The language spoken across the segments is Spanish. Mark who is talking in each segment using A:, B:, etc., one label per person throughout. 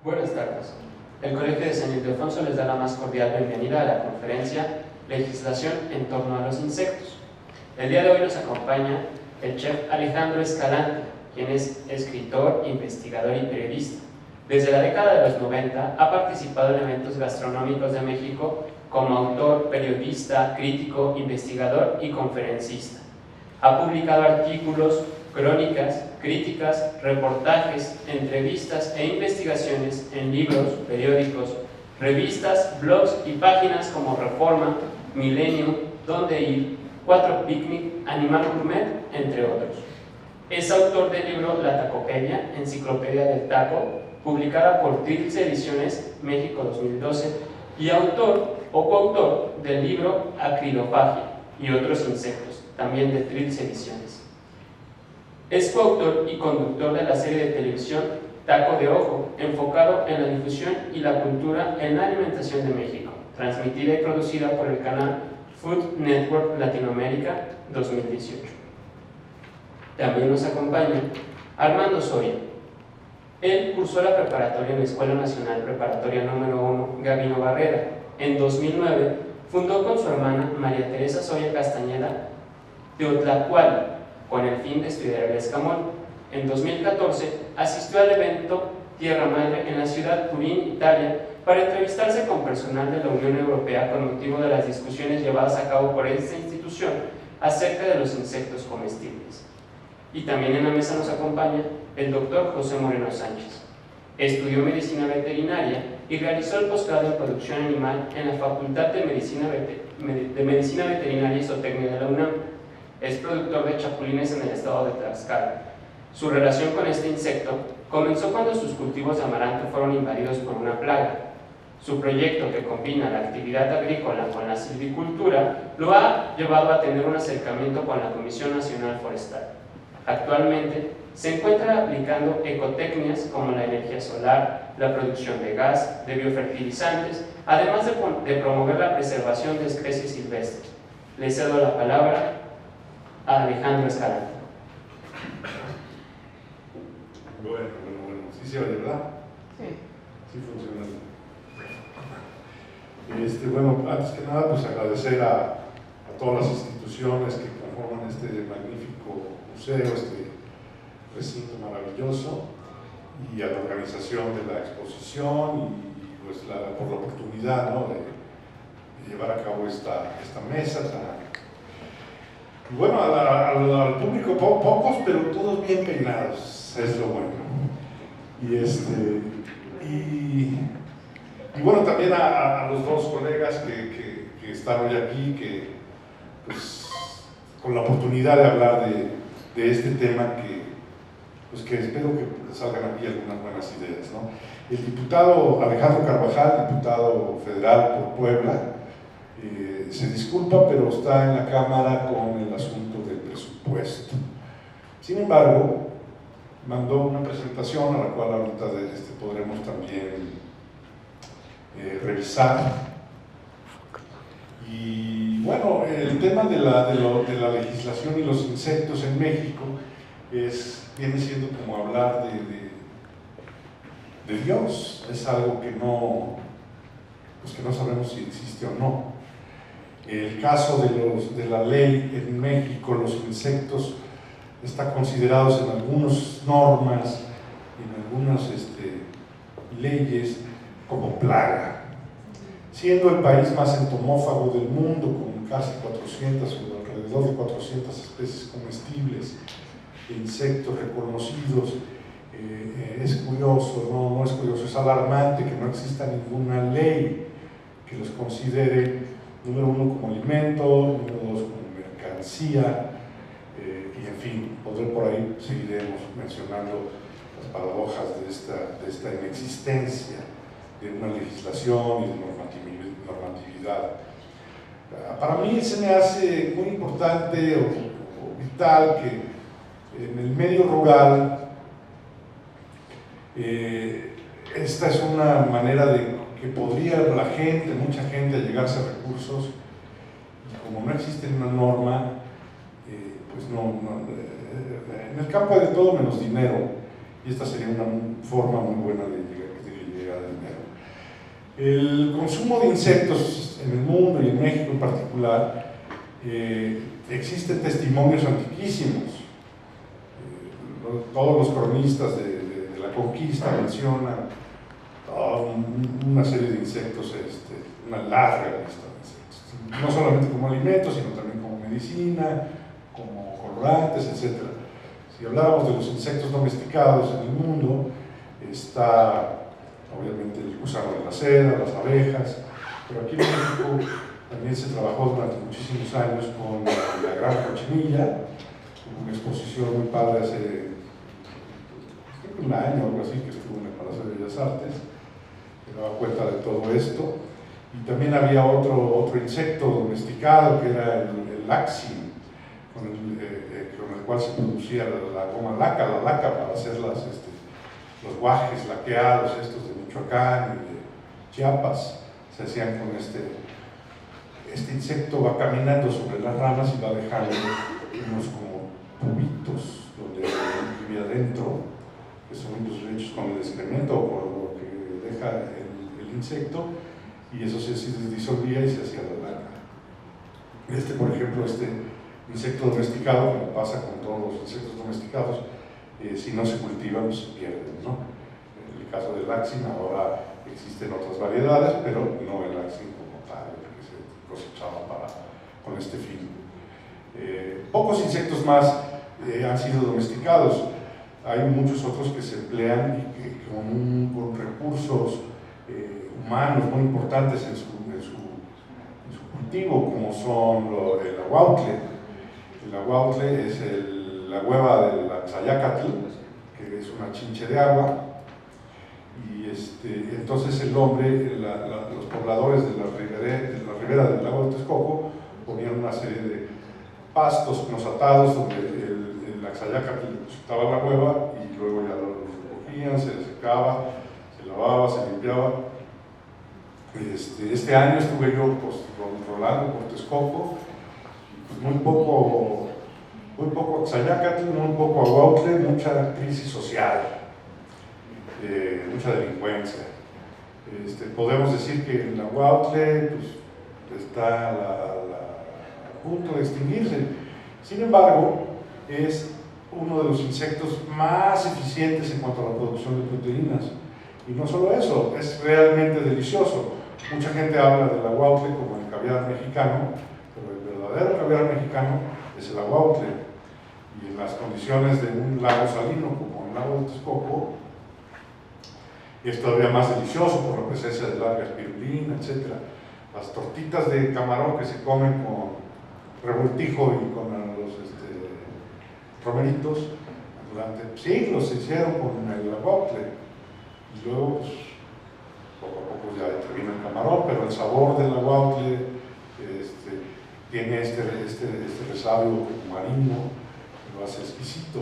A: Buenas tardes. El Colegio de San Ildefonso les da la más cordial bienvenida a la conferencia Legislación en torno a los insectos. El día de hoy nos acompaña el chef Alejandro Escalante, quien es escritor, investigador y periodista. Desde la década de los 90 ha participado en eventos gastronómicos de México como autor, periodista, crítico, investigador y conferencista. Ha publicado artículos, crónicas, críticas, reportajes, entrevistas e investigaciones en libros, periódicos, revistas, blogs y páginas como Reforma, Milenio, Dónde Ir, Cuatro Picnic, Animal Gourmet, entre otros. Es autor del libro La Tacopedia, Enciclopedia del Taco, publicada por Trilce Ediciones, México 2012, y autor o coautor del libro Acridofagia y otros insectos, también de Trilce Ediciones. Es coautor y conductor de la serie de televisión Taco de Ojo, enfocado en la difusión y la cultura en la alimentación de México, transmitida y producida por el canal Food Network Latinoamérica 2018. También nos acompaña Armando Soria. Él cursó la preparatoria en la Escuela Nacional Preparatoria número 1 Gabino Barrera. En 2009 fundó con su hermana María Teresa Soria Castañeda Teotlacuali, con el fin de estudiar el escamol. En 2014 asistió al evento Tierra Madre en la ciudad Turín, Italia, para entrevistarse con personal de la Unión Europea con motivo de las discusiones llevadas a cabo por esta institución acerca de los insectos comestibles. Y también en la mesa nos acompaña el doctor José Moreno Sánchez. Estudió medicina veterinaria y realizó el posgrado en producción animal en la Facultad de Medicina Veterinaria y Zootecnia de la UNAM. Es productor de chapulines en el estado de Tlaxcala. Su relación con este insecto comenzó cuando sus cultivos de amaranto fueron invadidos por una plaga. Su proyecto, que combina la actividad agrícola con la silvicultura, lo ha llevado a tener un acercamiento con la Comisión Nacional Forestal. Actualmente se encuentra aplicando ecotecnias como la energía solar, la producción de gas, de biofertilizantes, además de promover la preservación de especies silvestres. Le cedo la palabra a Alejandro Escalante.
B: Bueno, ¿sí se oye, verdad?
A: Sí.
B: Sí funciona. Bueno, antes que nada, pues agradecer a todas las instituciones que conforman este magnífico museo, este recinto maravilloso, y a la organización de la exposición y pues por la oportunidad, ¿no?, de llevar a cabo esta mesa tan. Y bueno, al público pocos, pero todos bien peinados, es lo bueno. Y bueno, también a los dos colegas que están hoy aquí, que pues con la oportunidad de hablar de este tema que espero que salgan aquí algunas buenas ideas, ¿no? El diputado Alejandro Carvajal, diputado federal por Puebla, se disculpa, pero está en la Cámara con el asunto del presupuesto. Sin embargo, mandó una presentación a la cual ahorita podremos también revisar. Y bueno, el tema de la legislación y los insectos en México viene siendo como hablar de Dios. Es algo que no sabemos si existe o no. El caso de la ley en México, los insectos están considerados en algunas normas, en algunas leyes, como plaga, siendo el país más entomófago del mundo, con casi 400 o alrededor de 400 especies comestibles de insectos reconocidos. Es curioso, no es curioso, es alarmante que no exista ninguna ley que los considere, número uno, como alimento, número dos, como mercancía, y en fin, por ahí seguiremos mencionando las paradojas de esta inexistencia de una legislación y de normatividad. Para mí se me hace muy importante o vital que en el medio rural esta es una manera de que podría mucha gente, allegarse a recursos, y como no existe una norma, pues en el campo hay de todo menos dinero, y esta sería una forma muy buena de El consumo de insectos en el mundo y en México en particular, existen testimonios antiquísimos. Todos los cronistas de la conquista mencionan una serie de insectos, una larga lista de insectos, no solamente como alimentos, sino también como medicina, como colorantes, etc. Si habláramos de los insectos domesticados en el mundo, está obviamente el gusano de la seda, las abejas, pero aquí en México también se trabajó durante muchísimos años con la gran cochinilla, con una exposición muy padre hace un año o algo así, que estuvo en el Palacio de Bellas Artes, que daba cuenta de todo esto. Y también había otro insecto domesticado que era el laxin, con el cual se producía la goma laca, la laca para hacer los guajes laqueados estos de Michoacán y de Chiapas, se hacían con este insecto. Va caminando sobre las ramas y va dejando unos como tubitos donde vivía adentro, que son hechos con el excremento o con lo que deja el insecto, y eso se disolvía y se hacía la laca. Por ejemplo, insecto domesticado, como pasa con todos los insectos domesticados, si no se cultivan, pues se pierden, ¿no? En el caso del laxin, ahora existen otras variedades, pero no el laxin como tal, que se cosechaba con este fin. Pocos insectos más han sido domesticados. Hay muchos otros que se emplean y que con recursos humanos muy importantes en su cultivo, como son el aguautle. El aguautle es la hueva del Axayácatl, que es una chinche de agua, y entonces el hombre, los pobladores de la ribera del lago de Texcoco ponían una serie de pastos atados donde el Axayácatl sujetaba la hueva y luego ya lo recogían, se secaba, se lavaba, se limpiaba. Este año estuve yo rolando por Texcoco, y pues muy poco Axayácatl, muy poco aguautle, mucha crisis social, mucha delincuencia. Podemos decir que el aguautle pues, está a punto de extinguirse. Sin embargo, es uno de los insectos más eficientes en cuanto a la producción de proteínas. Y no solo eso, es realmente delicioso. Mucha gente habla del aguautle como el caviar mexicano, pero el verdadero caviar mexicano es el aguautle. Y en las condiciones de un lago salino como el lago de Texcoco, es todavía más delicioso por la presencia de larga espirulina, etc. Las tortitas de camarón que se comen con revoltijo y con los romeritos, durante siglos se hicieron con el aguautle. Y luego, pues, poco a poco ya intervino el camarón, pero el sabor del aguautle tiene este resabio marino, lo hace exquisito.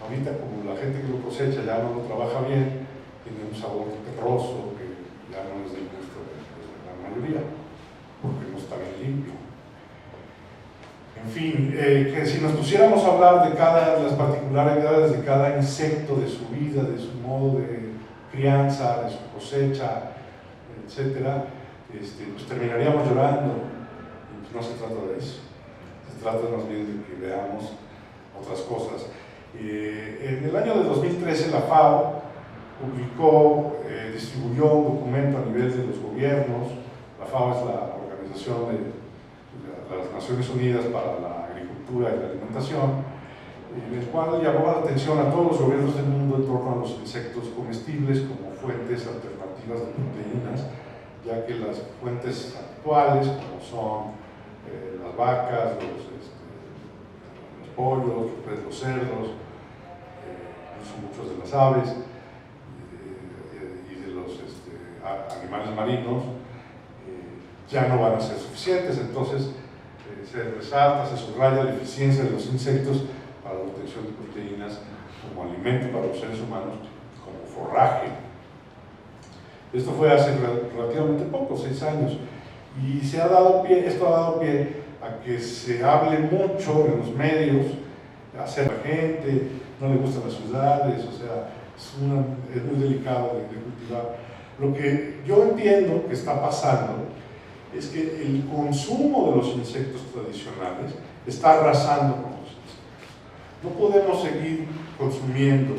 B: Ahorita, como la gente que lo cosecha ya no lo trabaja bien, tiene un sabor terroso que ya no es del gusto de la mayoría, porque no está bien limpio. En fin, que si nos pusiéramos a hablar de las particularidades de cada insecto, de su vida, de su modo de crianza, de su cosecha, etc., pues terminaríamos llorando. Y pues no se trata de eso, se trata más bien de que veamos otras cosas. En el año de 2013 la FAO distribuyó un documento a nivel de los gobiernos. La FAO es la Organización de las Naciones Unidas para la Agricultura y la Alimentación, en el cual llamó la atención a todos los gobiernos del mundo en torno a los insectos comestibles como fuentes alternativas de proteínas, ya que las fuentes actuales, como son las vacas, los pollos, los cerdos, muchos de las aves y de los animales marinos, ya no van a ser suficientes. Entonces se resalta, se subraya la eficiencia de los insectos para la obtención de proteínas como alimento para los seres humanos, como forraje. Esto fue hace relativamente poco, 6 años, y esto ha dado pie a que se hable mucho en los medios, hacer la gente, no le gustan las ciudades, o sea, es muy delicado de cultivar. Lo que yo entiendo que está pasando es que el consumo de los insectos tradicionales está arrasando con los insectos. No podemos seguir consumiendo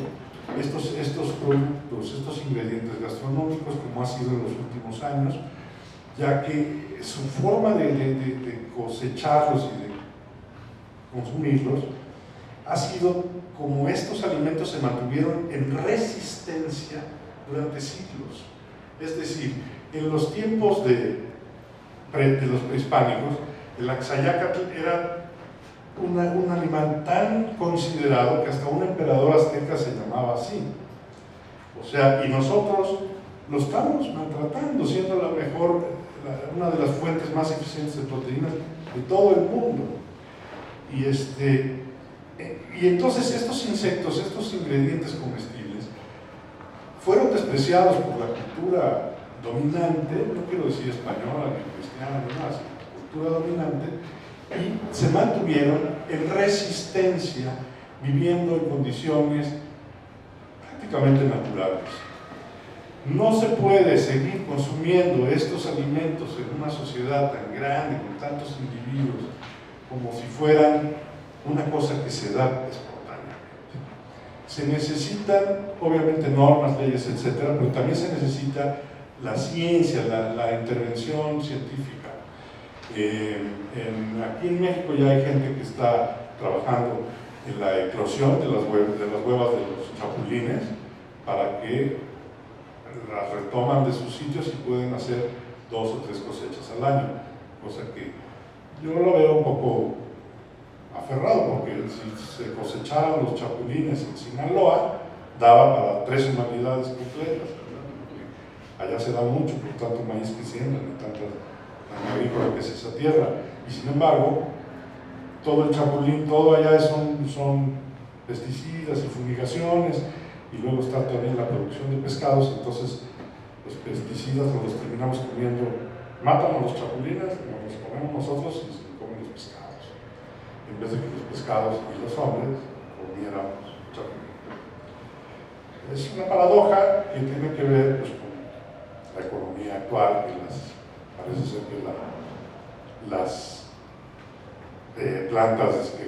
B: estos productos, estos ingredientes gastronómicos como ha sido en los últimos años, ya que su forma de cosecharlos y de consumirlos ha sido como estos alimentos se mantuvieron en resistencia durante siglos. Es decir, en los tiempos de los prehispánicos, el axayácatl era un animal tan considerado que hasta un emperador azteca se llamaba así. O sea, y nosotros lo estamos maltratando, siendo una de las fuentes más eficientes de proteínas de todo el mundo. Y entonces estos insectos, estos ingredientes comestibles, fueron despreciados por la cultura dominante, no quiero decir española, ni cristiana, ni más, la cultura dominante, y se mantuvieron en resistencia, viviendo en condiciones prácticamente naturales. No se puede seguir consumiendo estos alimentos en una sociedad tan grande, con tantos individuos, como si fueran una cosa que se da espontáneamente. Se necesitan, obviamente, normas, leyes, etcétera, pero también se necesita la ciencia, la intervención científica. Aquí en México ya hay gente que está trabajando en la eclosión de las huevas de los chapulines para que las retoman de sus sitios y pueden hacer 2 o 3 cosechas al año, cosa que yo lo veo un poco aferrado, porque si se cosecharan los chapulines en Sinaloa daba para 3 humanidades completas, porque allá se da mucho por tanto maíz que siembran y tanta agrícola que es esa tierra, y sin embargo todo el chapulín, todo allá son pesticidas y fumigaciones, y luego está también la producción de pescados. Entonces los pesticidas nos los terminamos comiendo, matan a los chapulines, nos los comemos nosotros y se comen los pescados, en vez de que los pescados y los hombres comiéramos chapulines. Es una paradoja que tiene que ver pues, con la economía actual, que parece ser que las plantas que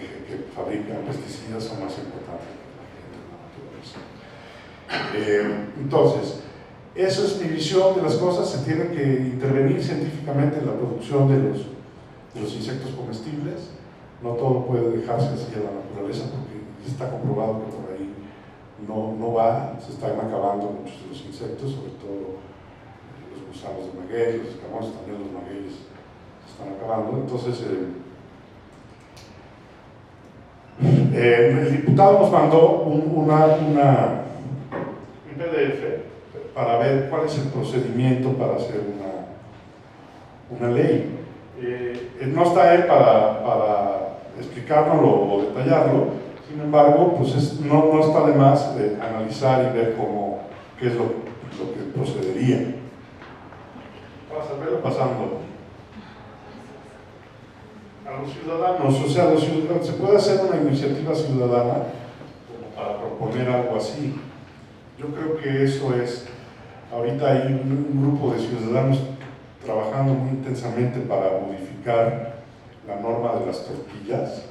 B: fabrican pesticidas son más importantes que la gente en la naturaleza. Entonces, esa es mi visión de las cosas. Se tiene que intervenir científicamente en la producción de los insectos comestibles. No todo puede dejarse así a la naturaleza, porque está comprobado que por ahí no va. Se están acabando muchos de los insectos, sobre todo los gusanos de maguey, los escamosos, también los magueyes se están acabando. Entonces, el diputado nos mandó un PDF para ver cuál es el procedimiento para hacer una ley. No está él para explicárnoslo o detallarlo, sin embargo, pues no está de más analizar y ver qué es lo que procedería. Para saberlo pasando a los ciudadanos, o sea, se puede hacer una iniciativa ciudadana como para proponer algo así. Yo creo que eso es, ahorita hay un grupo de ciudadanos trabajando muy intensamente para modificar la norma de las tortillas,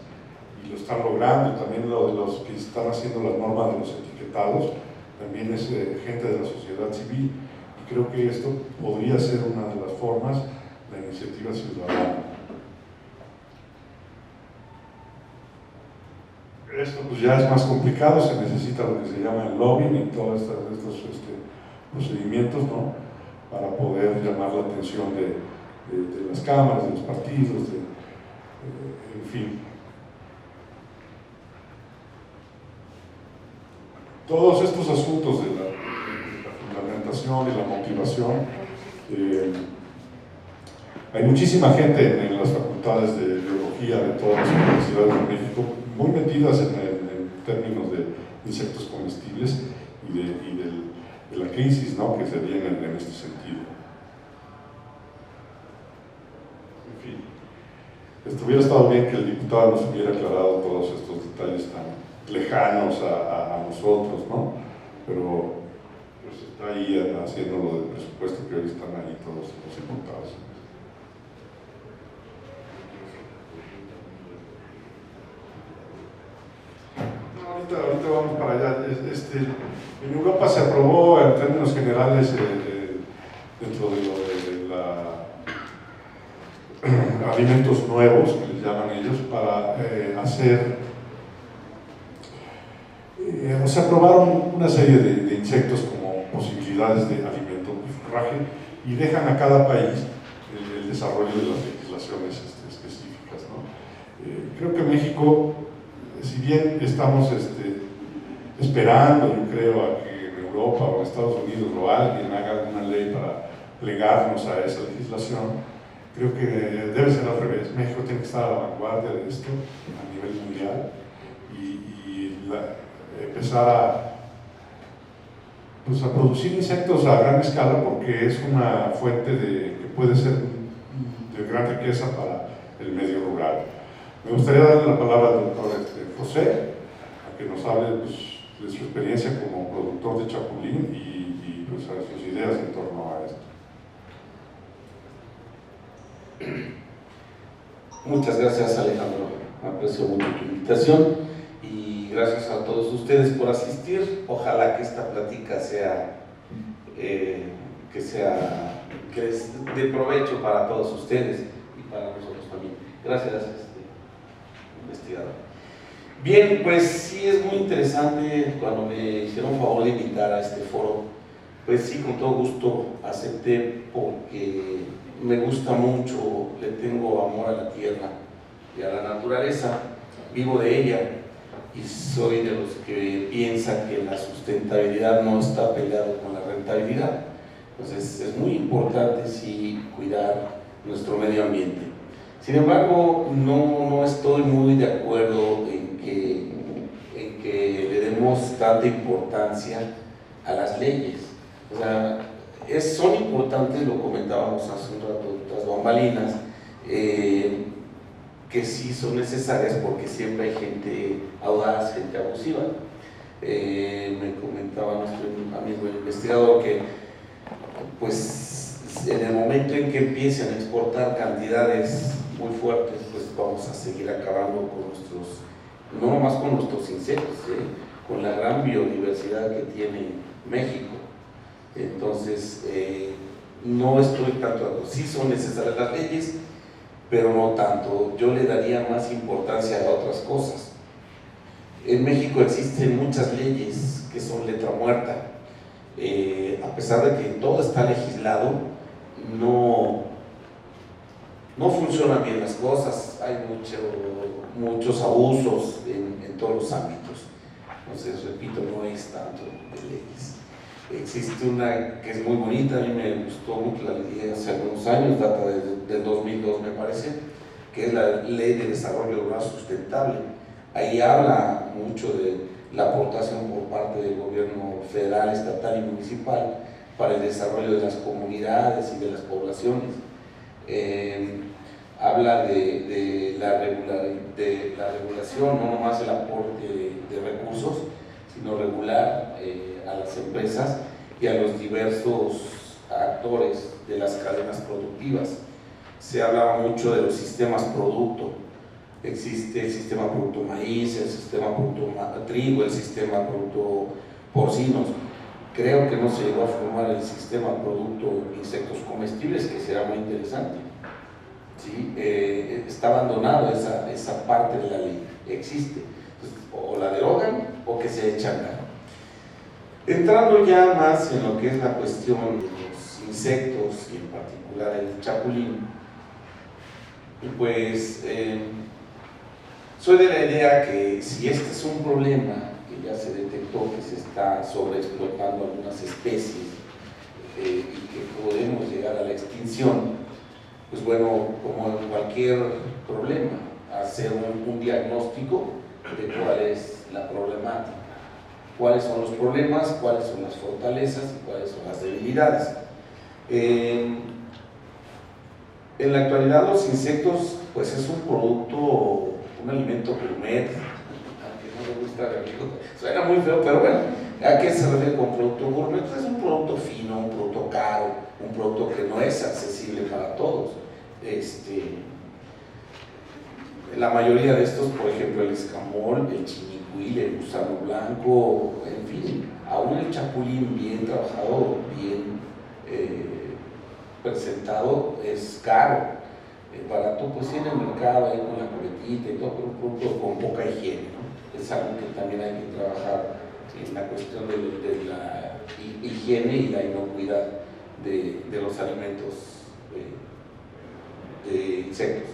B: y lo están logrando. También lo de los que están haciendo las normas de los etiquetados, también es gente de la sociedad civil, y creo que esto podría ser una de las formas de iniciativa ciudadana. Esto pues ya es más complicado, se necesita lo que se llama el lobbying y todos estos procedimientos, ¿no?, para poder llamar la atención de las cámaras, de los partidos, en fin. Todos estos asuntos de la fundamentación y la motivación, hay muchísima gente en las facultades de biología de todas las universidades de México muy metidas en términos de insectos comestibles y de la crisis, ¿no?, que se viene en este sentido. En fin, hubiera estado bien que el diputado nos hubiera aclarado todos estos detalles tan lejanos a nosotros, ¿no? Pero pues está ahí haciendo lo del presupuesto, que hoy están ahí todos los diputados. Ahorita vamos para allá. En Europa se aprobó en términos generales dentro de lo de alimentos nuevos, que les llaman ellos, para se aprobaron una serie de insectos como posibilidades de alimento y forraje, y dejan a cada país el desarrollo de las legislaciones específicas, ¿no? Creo que México, si bien estamos esperando, yo creo, a que en Europa o en Estados Unidos o alguien haga una ley para plegarnos a esa legislación, creo que debe ser al revés. México tiene que estar a la vanguardia de esto a nivel mundial y empezar pues a producir insectos a gran escala, porque es una fuente que puede ser de gran riqueza para el medio rural. Me gustaría darle la palabra al doctor José, a que nos hable pues, de su experiencia como productor de chapulín y pues, a sus ideas en torno a esto.
C: Muchas gracias, Alejandro. Aprecio mucho tu invitación y gracias a todos ustedes por asistir. Ojalá que esta plática sea que es de provecho para todos ustedes y para nosotros también. Gracias, investigador. Bien, pues sí, es muy interesante. Cuando me hicieron favor de invitar a este foro, pues sí, con todo gusto acepté, porque me gusta mucho, le tengo amor a la tierra y a la naturaleza, vivo de ella y soy de los que piensan que la sustentabilidad no está peleado con la rentabilidad. Entonces es muy importante sí cuidar nuestro medio ambiente. Sin embargo, no estoy muy de acuerdo en que le demos tanta importancia a las leyes. O sea, son importantes, lo comentábamos hace un rato tras bambalinas, que sí son necesarias porque siempre hay gente audaz, gente abusiva. Me comentaba nuestro amigo el investigador que pues en el momento en que empiecen a exportar cantidades muy fuertes, pues vamos a seguir acabando con nuestros, no nomás con nuestros insectos, con la gran biodiversidad que tiene México. Entonces, no estoy tanto, sí son necesarias las leyes, pero no tanto. Yo le daría más importancia a otras cosas. En México existen muchas leyes que son letra muerta. A pesar de que todo está legislado, no funcionan bien las cosas, hay muchos abusos en todos los ámbitos. Entonces, repito, no es tanto de leyes. Existe una que es muy bonita, a mí me gustó mucho, la leí hace algunos años, data del 2002 me parece, que es la Ley de Desarrollo Rural Sustentable. Ahí habla mucho de la aportación por parte del gobierno federal, estatal y municipal para el desarrollo de las comunidades y de las poblaciones. Habla de la regulación, no nomás el aporte de recursos, sino regular a las empresas y a los diversos actores de las cadenas productivas. Se hablaba mucho de los sistemas producto. Existe el sistema producto maíz, el sistema producto trigo, el sistema producto porcinos. Creo que no se llegó a formar el sistema producto insectos comestibles, que será muy interesante. ¿Sí? Está abandonado esa parte de la ley, existe. Entonces, o la derogan o que se echan mano. Entrando ya más en lo que es la cuestión de los insectos y en particular el chapulín, pues soy de la idea que si este es un problema que ya se detectó, que se está sobreexplotando algunas especies y que podemos llegar a la extinción, pues bueno, como en cualquier problema, hacer un diagnóstico de cuál es la problemática, cuáles son los problemas, cuáles son las fortalezas y cuáles son las debilidades. En la actualidad los insectos pues es un producto, un alimento gourmet, aunque no me gusta, suena muy feo, pero bueno, ¿A qué se refiere con producto gourmet? Pues es un producto fino, un producto caro, un producto que no es accesible para todos. La mayoría de estos, por ejemplo, el escamol, el chinicuil, el gusano blanco, en fin, aún el chapulín bien trabajado, bien presentado, es caro. Barato, pues tiene el mercado ahí con la coletita y todo, pero un producto con poca higiene, ¿no? Es algo que también hay que trabajar en la cuestión de la higiene y la inocuidad de los alimentos de insectos.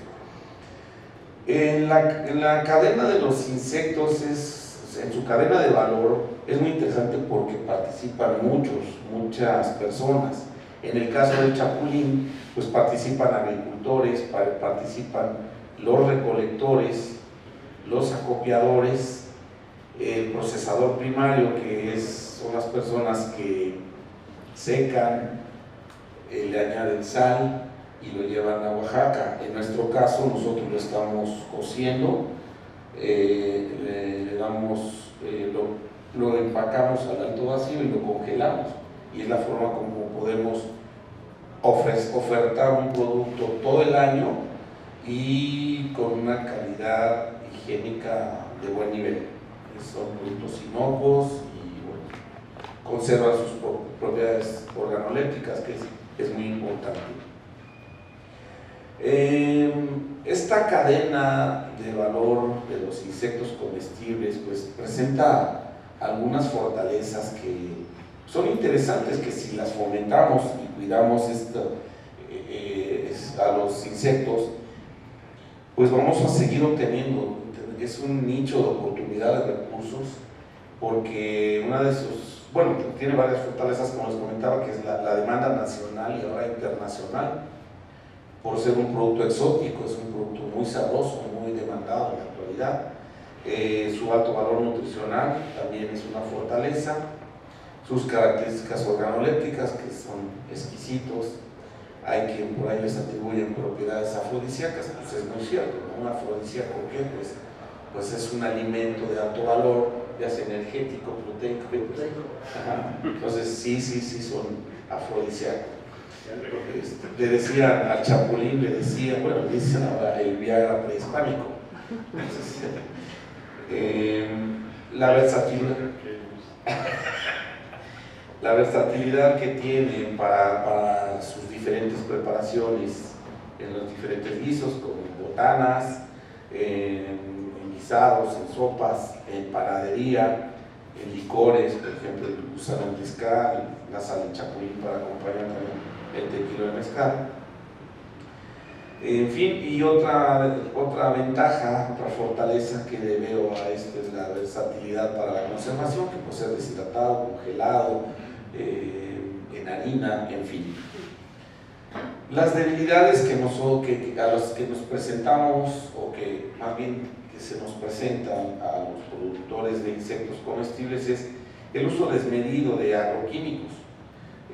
C: En la cadena de los insectos, en su cadena de valor, es muy interesante porque participan muchas personas. En el caso del chapulín, pues participan agricultores, participan los recolectores, los acopiadores, el procesador primario, que son las personas que secan, le añaden sal y lo llevan a Oaxaca. En nuestro caso, nosotros lo estamos cociendo, le damos, lo empacamos al alto vacío y lo congelamos, y es la forma como podemos ofertar un producto todo el año y con una calidad higiénica de buen nivel. Son productos inocuos y bueno, conservan sus propiedades organolépticas, que es muy importante. Esta cadena de valor de los insectos comestibles pues presenta algunas fortalezas que son interesantes, que si las fomentamos y cuidamos a los insectos, pues vamos a seguir obteniendo. Es un nicho de oportunidad de recursos, porque una de sus, bueno, tiene varias fortalezas, como les comentaba, que es la demanda nacional y ahora internacional, por ser un producto exótico, es un producto muy sabroso, muy demandado en la actualidad. Su alto valor nutricional también es una fortaleza, sus características organolépticas, que son exquisitos. Hay quien por ahí les atribuyen propiedades afrodisíacas, pues es muy cierto, ¿no? Un afrodisíaco, ¿qué? Pues es un alimento de alto valor, ya sea energético, proteico. Entonces sí son afrodisíacos. Le decían al chapulín, le dicen ahora el Viagra prehispánico. Entonces, la versatilidad que tienen para sus diferentes preparaciones en los diferentes guisos, como botanas, en guisados, en sopas, en panadería, en licores, por ejemplo el gusano mezcal, la sal de chapulín para acompañar también el tequila de mezcal. En fin, y otra ventaja, otra fortaleza que le veo a esto es la versatilidad para la conservación, que puede ser deshidratado, congelado, en harina, en fin. Las debilidades a las que nos presentamos, o que más bien que se nos presentan a los productores de insectos comestibles, es el uso desmedido de agroquímicos,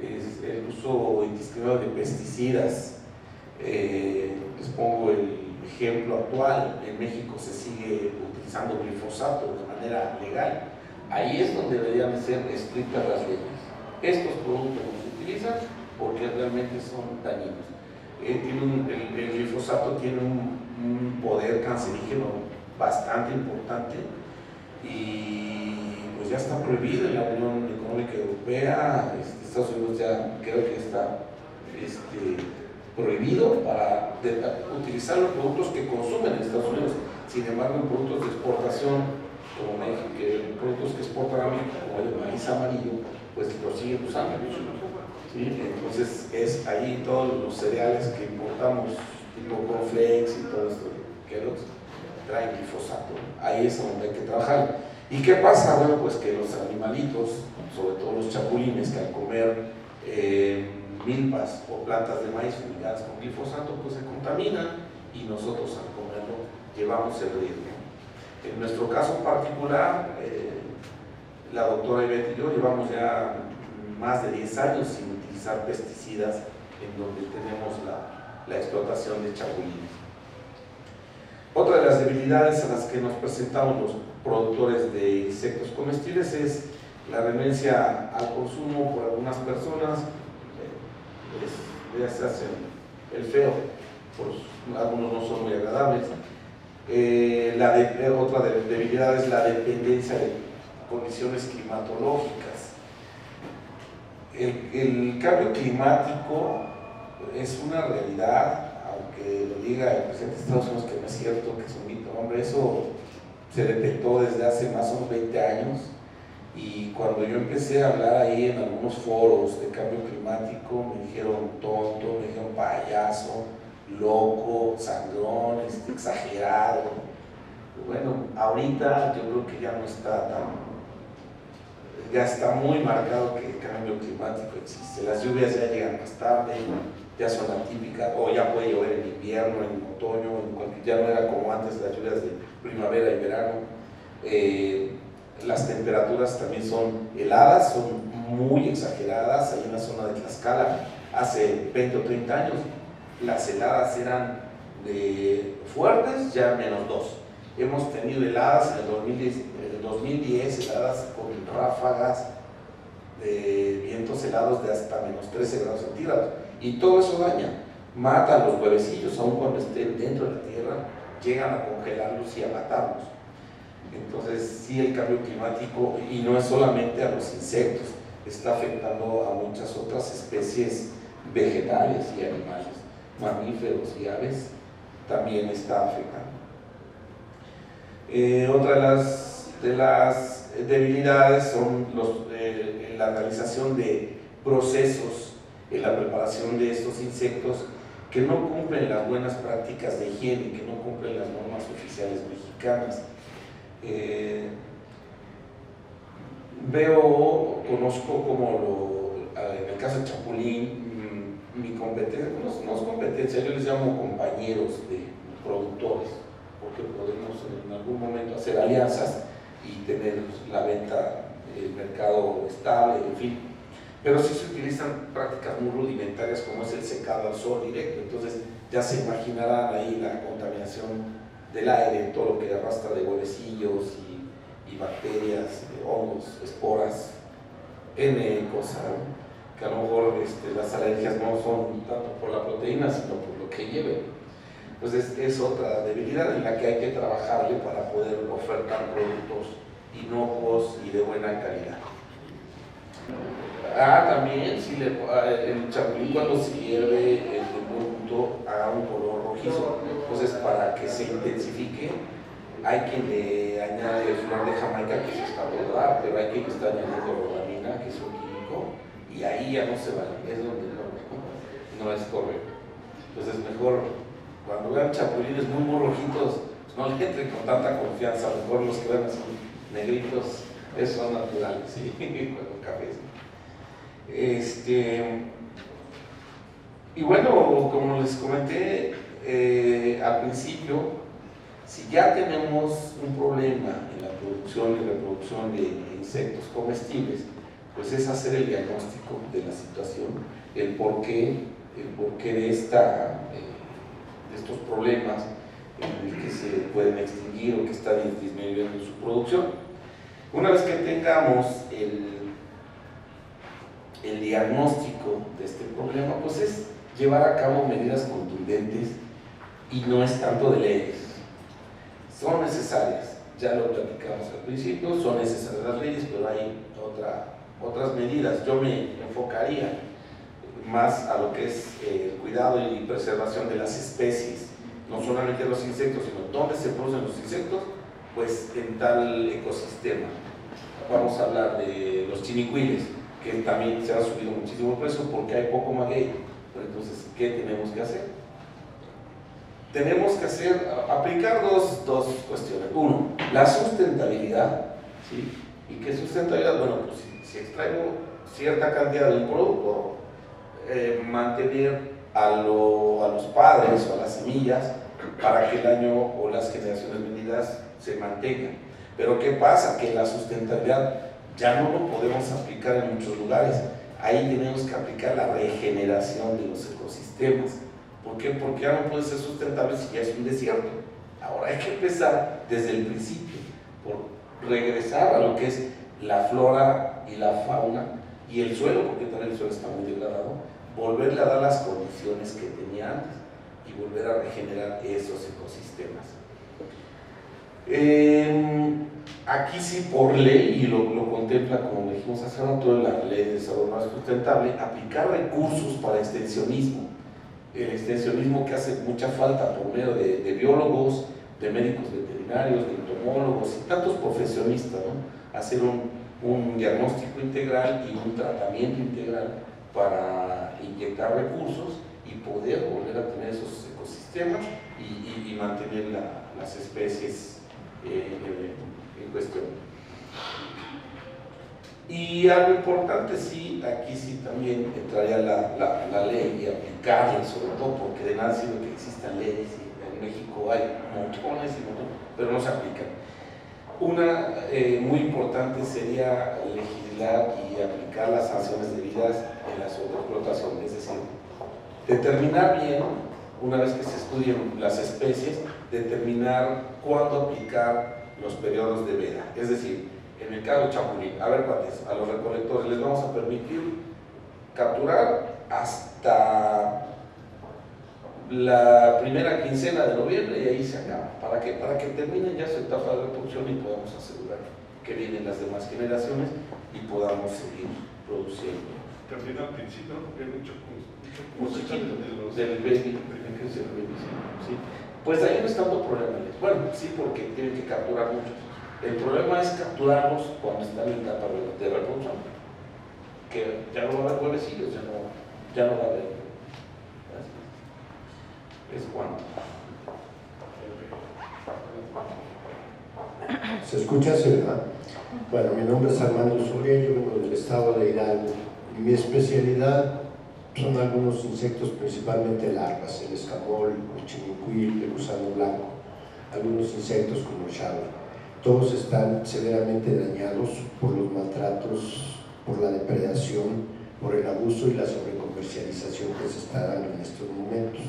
C: es el uso indiscriminado de pesticidas. Les pongo el ejemplo actual: en México se sigue utilizando glifosato de manera legal. Ahí es donde deberían ser estrictas las leyes. Estos productos no se utilizan porque realmente son dañinos. El glifosato tiene un poder cancerígeno bastante importante y pues ya está prohibido en la Unión Económica Europea. Estados Unidos ya creo que está prohibido para utilizar los productos que consumen en Estados Unidos. Sin embargo, en productos de exportación, como México, productos que exportan a México, como el maíz amarillo, pues lo siguen usando. ¿Sí? Entonces es ahí todos los cereales que importamos, tipo cornflakes y todo esto, Kellogg's, traen glifosato. Ahí es donde hay que trabajar. ¿Y qué pasa? Bueno, pues que los animalitos, sobre todo los chapulines, que al comer milpas o plantas de maíz fumigadas con glifosato, pues se contaminan, y nosotros al comerlo llevamos el riesgo. En nuestro caso particular, la doctora Ivette y yo llevamos ya más de 10 años sin utilizar pesticidas en donde tenemos la explotación de chapulines. Otra de las debilidades a las que nos presentamos los productores de insectos comestibles es la renuncia al consumo por algunas personas, ya se hacen el feo, pues algunos no son muy agradables. Otra debilidad es la dependencia de condiciones climatológicas. El cambio climático es una realidad, aunque lo diga el presidente de Estados Unidos que no es cierto, que es un mito. Hombre, eso se detectó desde hace más o menos 20 años, y cuando yo empecé a hablar ahí en algunos foros de cambio climático, me dijeron tonto, me dijeron payaso, loco, sangrón, exagerado. Bueno, ahorita yo creo que ya no está ya está muy marcado que el cambio climático existe. Las lluvias ya llegan más tarde, ya son atípicas, o ya puede llover en invierno, en otoño, ya no era como antes las lluvias de primavera y verano. Las temperaturas también son heladas, son muy exageradas. Hay una zona de Tlaxcala, hace 20 o 30 años, las heladas eran fuertes, ya -2. Hemos tenido heladas en el 2010, heladas con ráfagas de vientos helados de hasta -13 grados centígrados. Y todo eso daña, mata a los huevecillos, aun cuando estén dentro de la tierra, llegan a congelarlos y a matarlos. Entonces, sí, el cambio climático, y no es solamente a los insectos, está afectando a muchas otras especies vegetales y animales, mamíferos y aves, también está afectando. Otra de las debilidades son la realización de procesos en la preparación de estos insectos que no cumplen las buenas prácticas de higiene, que no cumplen las normas oficiales mexicanas. Conozco como en el caso de Chapulín, mi competencia, no es competencia, yo les llamo compañeros de productores, porque podemos en algún momento hacer alianzas y tener la venta, el mercado estable, en fin. Pero sí se utilizan prácticas muy rudimentarias como es el secado al sol directo, entonces ya se imaginarán ahí la contaminación del aire, todo lo que arrastra de huevecillos y bacterias, hongos, esporas, cosas, que a lo mejor las alergias no son tanto por la proteína, sino por lo que lleve. Entonces es otra debilidad en la que hay que trabajarle para poder ofertar productos inocuos y de buena calidad. También si el chapulín cuando se hierve el punto haga un color rojizo, entonces para que se intensifique hay quien le añade flor de Jamaica, que se está por dar, pero hay quien le está añadiendo rolamina, que es un químico, y ahí ya no se vale, es donde no es correcto. Entonces mejor cuando vean chapulines muy rojitos, pues no le entren con tanta confianza, mejor los que ven así negritos, esos son naturales, ¿sí? Con cafés. Y bueno, como les comenté al principio, si ya tenemos un problema en la producción y reproducción de insectos comestibles, pues es hacer el diagnóstico de la situación, el porqué de estos problemas en el que se pueden extinguir o que están disminuyendo su producción. Una vez que tengamos el diagnóstico de este problema, pues es llevar a cabo medidas contundentes y no es tanto de leyes. Son necesarias, ya lo platicamos al principio, son necesarias las leyes, pero hay otras medidas. Yo me enfocaría más a lo que es el cuidado y preservación de las especies, no solamente los insectos, sino dónde se producen los insectos, pues en tal ecosistema. Vamos a hablar de los chinicuiles, que también se ha subido muchísimo el precio porque hay poco maguey. Entonces, ¿qué tenemos que hacer? Tenemos que aplicar dos cuestiones. Uno, la sustentabilidad, ¿sí? ¿Y qué sustentabilidad? Bueno, pues si extraigo cierta cantidad de un producto, mantener a los padres o a las semillas para que el año o las generaciones venideras se mantengan. Pero ¿qué pasa? Que la sustentabilidad ya no lo podemos aplicar en muchos lugares. Ahí tenemos que aplicar la regeneración de los ecosistemas. ¿Por qué? Porque ya no puede ser sustentable si ya es un desierto. Ahora hay que empezar desde el principio, por regresar a lo que es la flora y la fauna y el suelo, porque también el suelo está muy degradado, volverle a dar las condiciones que tenía antes y volver a regenerar esos ecosistemas. Aquí sí, por ley, y lo contempla, como dijimos hace rato, la Ley de Desarrollo Sustentable, aplicar recursos para extensionismo. El extensionismo que hace mucha falta por medio de biólogos, de médicos veterinarios, de entomólogos y tantos profesionistas, ¿no? Hacer un diagnóstico integral y un tratamiento integral para inyectar recursos y poder volver a tener esos ecosistemas y mantener las especies en cuestión. Y algo importante, sí, aquí sí también entraría la ley y aplicarla, sobre todo porque de nada sirve que existan leyes, y en México hay montones y montones, pero no se aplican. Una muy importante sería legislar y aplicar las sanciones debidas en la sobreexplotación, es decir, determinar bien, una vez que se estudien las especies, determinar cuándo aplicar los periodos de veda, es decir, en el caso de chapulín, a ver cuates, a los recolectores les vamos a permitir capturar hasta la primera quincena de noviembre y ahí se acaba. ¿Para qué? Para que terminen ya su etapa de reproducción y podamos asegurar que vienen las demás generaciones y podamos seguir produciendo.
B: Termina al principio, porque hay mucho
C: del baby, sí. Pues ahí no es tanto problema. Bueno, sí, porque tienen que capturar muchos. El problema es capturarlos cuando están en etapa de reproducción, que ya no va a haber huevecillos, ya no va a haber. Es cuando.
D: ¿Se escucha, verdad? Bueno, mi nombre es Armando Soria, yo vengo del estado de Hidalgo. Mi especialidad son algunos insectos, principalmente larvas, el escamol, el chinicuil, el gusano blanco, algunos insectos como el xable. Todos están severamente dañados por los maltratos, por la depredación, por el abuso y la sobrecomercialización que se está dando en estos momentos.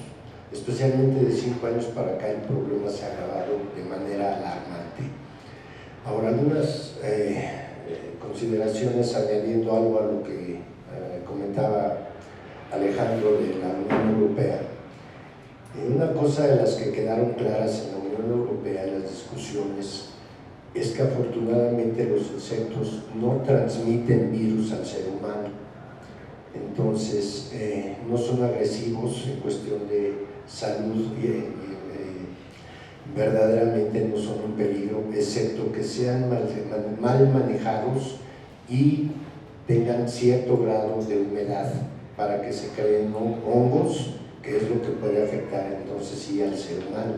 D: Especialmente de 5 años para acá el problema se ha agravado de manera alarmante. Ahora, algunas consideraciones añadiendo algo a lo que comentaba Alejandro de la Unión Europea. Una cosa de las que quedaron claras en la Unión Europea en las discusiones es que afortunadamente los insectos no transmiten virus al ser humano, entonces no son agresivos en cuestión de salud y verdaderamente no son un peligro, excepto que sean mal manejados y tengan cierto grado de humedad para que se creen hongos, que es lo que puede afectar entonces sí al ser humano.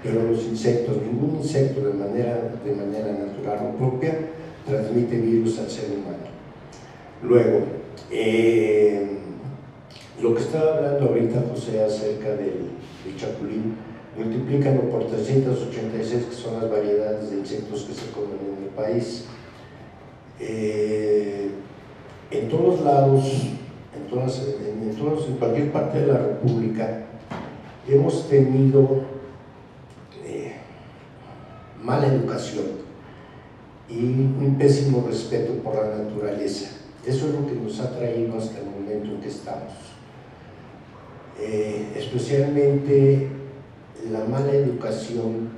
D: Pero los insectos, ningún insecto de manera natural o propia transmite virus al ser humano. Luego, lo que estaba hablando ahorita José acerca del chapulín, multiplícalo por 386, que son las variedades de insectos que se comen en el país. En todos lados, en cualquier parte de la República, hemos tenido mala educación y un pésimo respeto por la naturaleza. Eso es lo que nos ha traído hasta el momento en que estamos. Especialmente la mala educación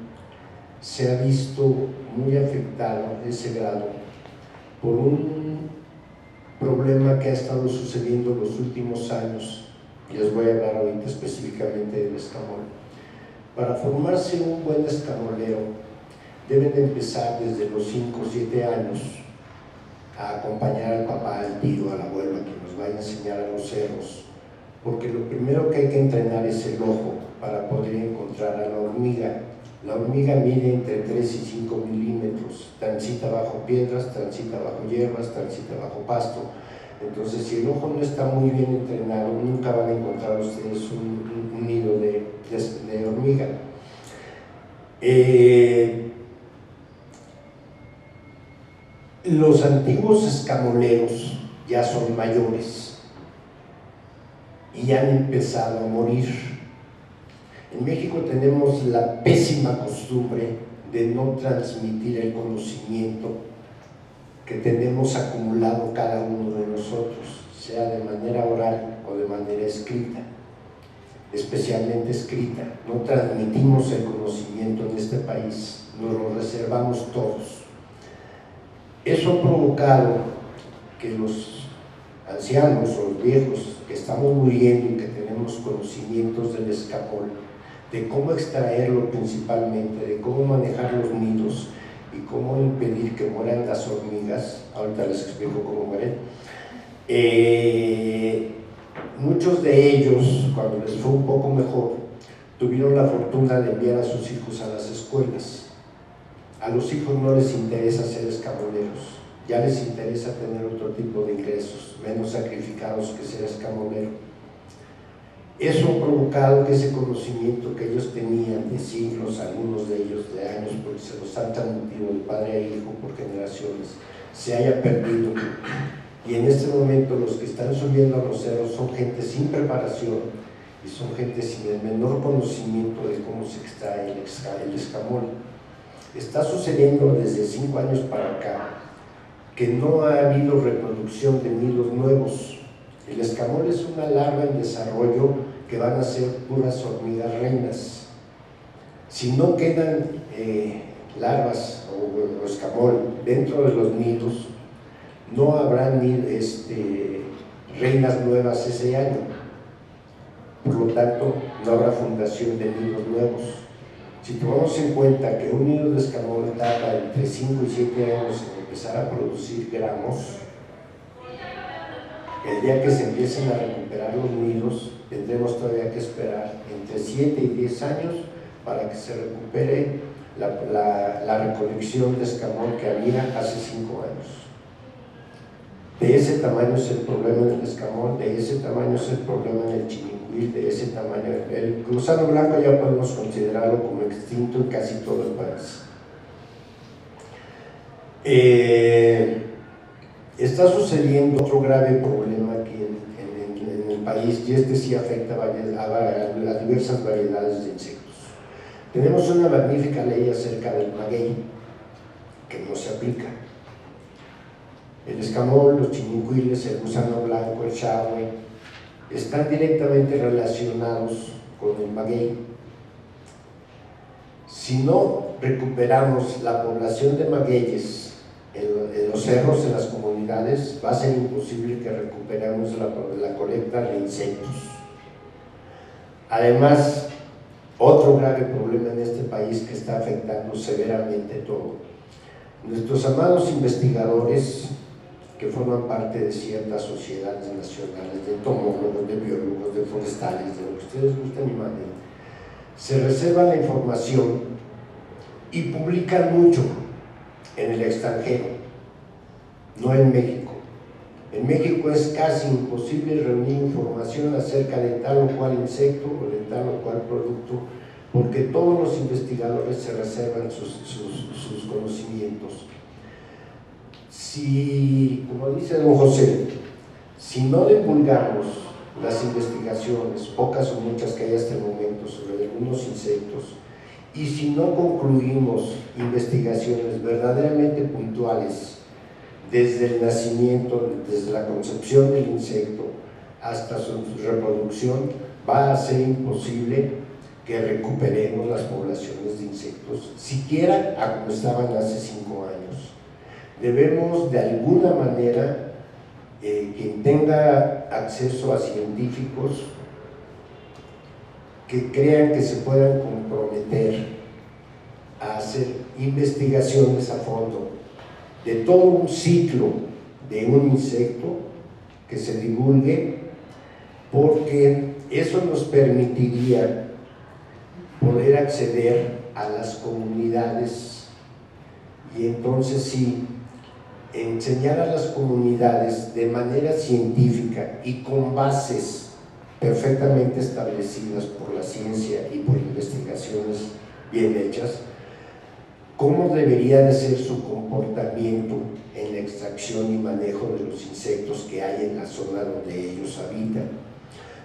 D: se ha visto muy afectada a ese grado por un problema que ha estado sucediendo en los últimos años, y les voy a hablar ahorita específicamente del escamol. Para formarse un buen escamolero deben de empezar desde los 5 o 7 años a acompañar al papá, al tío, al abuelo, a quien nos vaya a enseñar a los cerros, porque lo primero que hay que entrenar es el ojo para poder encontrar a la hormiga. La hormiga mide entre 3 y 5 milímetros, transita bajo piedras, transita bajo hierbas, transita bajo pasto. Entonces, si el ojo no está muy bien entrenado, nunca van a encontrar ustedes un nido de hormiga. Los antiguos escamoleros ya son mayores y han empezado a morir. En México tenemos la pésima costumbre de no transmitir el conocimiento que tenemos acumulado cada uno de nosotros, sea de manera oral o de manera escrita, especialmente escrita. No transmitimos el conocimiento en este país, nos lo reservamos todos. Eso ha provocado que los ancianos o los viejos que estamos muriendo y que tenemos conocimientos del escapol, de cómo extraerlo principalmente, de cómo manejar los nidos y cómo impedir que mueran las hormigas, ahorita les explico cómo mueren. Muchos de ellos, cuando les fue un poco mejor, tuvieron la fortuna de enviar a sus hijos a las escuelas. A los hijos no les interesa ser escamoleros, ya les interesa tener otro tipo de ingresos, menos sacrificados que ser escamolero. Eso ha provocado que ese conocimiento que ellos tenían de siglos, algunos de ellos de años, porque se los han transmitido de padre a hijo por generaciones, se haya perdido. Y en este momento los que están subiendo a los cerros son gente sin preparación y son gente sin el menor conocimiento de cómo se extrae el escamol. Está sucediendo desde 5 años para acá que no ha habido reproducción de nidos nuevos. El escamol es una larva en desarrollo que van a ser puras hormigas reinas. Si no quedan larvas o escamol dentro de los nidos, no habrá reinas nuevas ese año. Por lo tanto, no habrá fundación de nidos nuevos. Si tomamos en cuenta que un nido de escamol tarda entre 5 y 7 años en empezar a producir gramos, el día que se empiecen a recuperar los nidos, tendremos todavía que esperar entre 7 y 10 años para que se recupere la recolección de escamol que había hace 5 años. De ese tamaño es el problema en el escamol, de ese tamaño es el problema en el chinincuil, de ese tamaño. El gusano blanco ya podemos considerarlo como extinto en casi todo el país. Está sucediendo otro grave problema aquí en el país, y este sí afecta a diversas variedades de insectos. Tenemos una magnífica ley acerca del maguey que no se aplica. El escamol, los chinincuiles, el gusano blanco, el xahue, están directamente relacionados con el maguey. Si no recuperamos la población de magueyes en los cerros, en las comunidades, va a ser imposible que recuperemos la colecta de insectos. Además, otro grave problema en este país que está afectando severamente todo. Nuestros amados investigadores, que forman parte de ciertas sociedades nacionales, de entomólogos, de biólogos, de forestales, de lo que ustedes gusten y manden, se reservan la información y publican mucho en el extranjero, no en México. En México es casi imposible reunir información acerca de tal o cual insecto o de tal o cual producto, porque todos los investigadores se reservan sus conocimientos. Si, como dice don José, si no divulgamos las investigaciones, pocas o muchas que hay hasta el momento sobre algunos insectos, y si no concluimos investigaciones verdaderamente puntuales desde el nacimiento, desde la concepción del insecto hasta su reproducción, va a ser imposible que recuperemos las poblaciones de insectos, siquiera a como estaban hace 5 años. Debemos de alguna manera, quien tenga acceso a científicos que crean que se puedan comprometer a hacer investigaciones a fondo de todo un ciclo de un insecto, que se divulgue, porque eso nos permitiría poder acceder a las comunidades y entonces sí enseñar a las comunidades de manera científica y con bases perfectamente establecidas por la ciencia y por investigaciones bien hechas, cómo debería de ser su comportamiento en la extracción y manejo de los insectos que hay en la zona donde ellos habitan.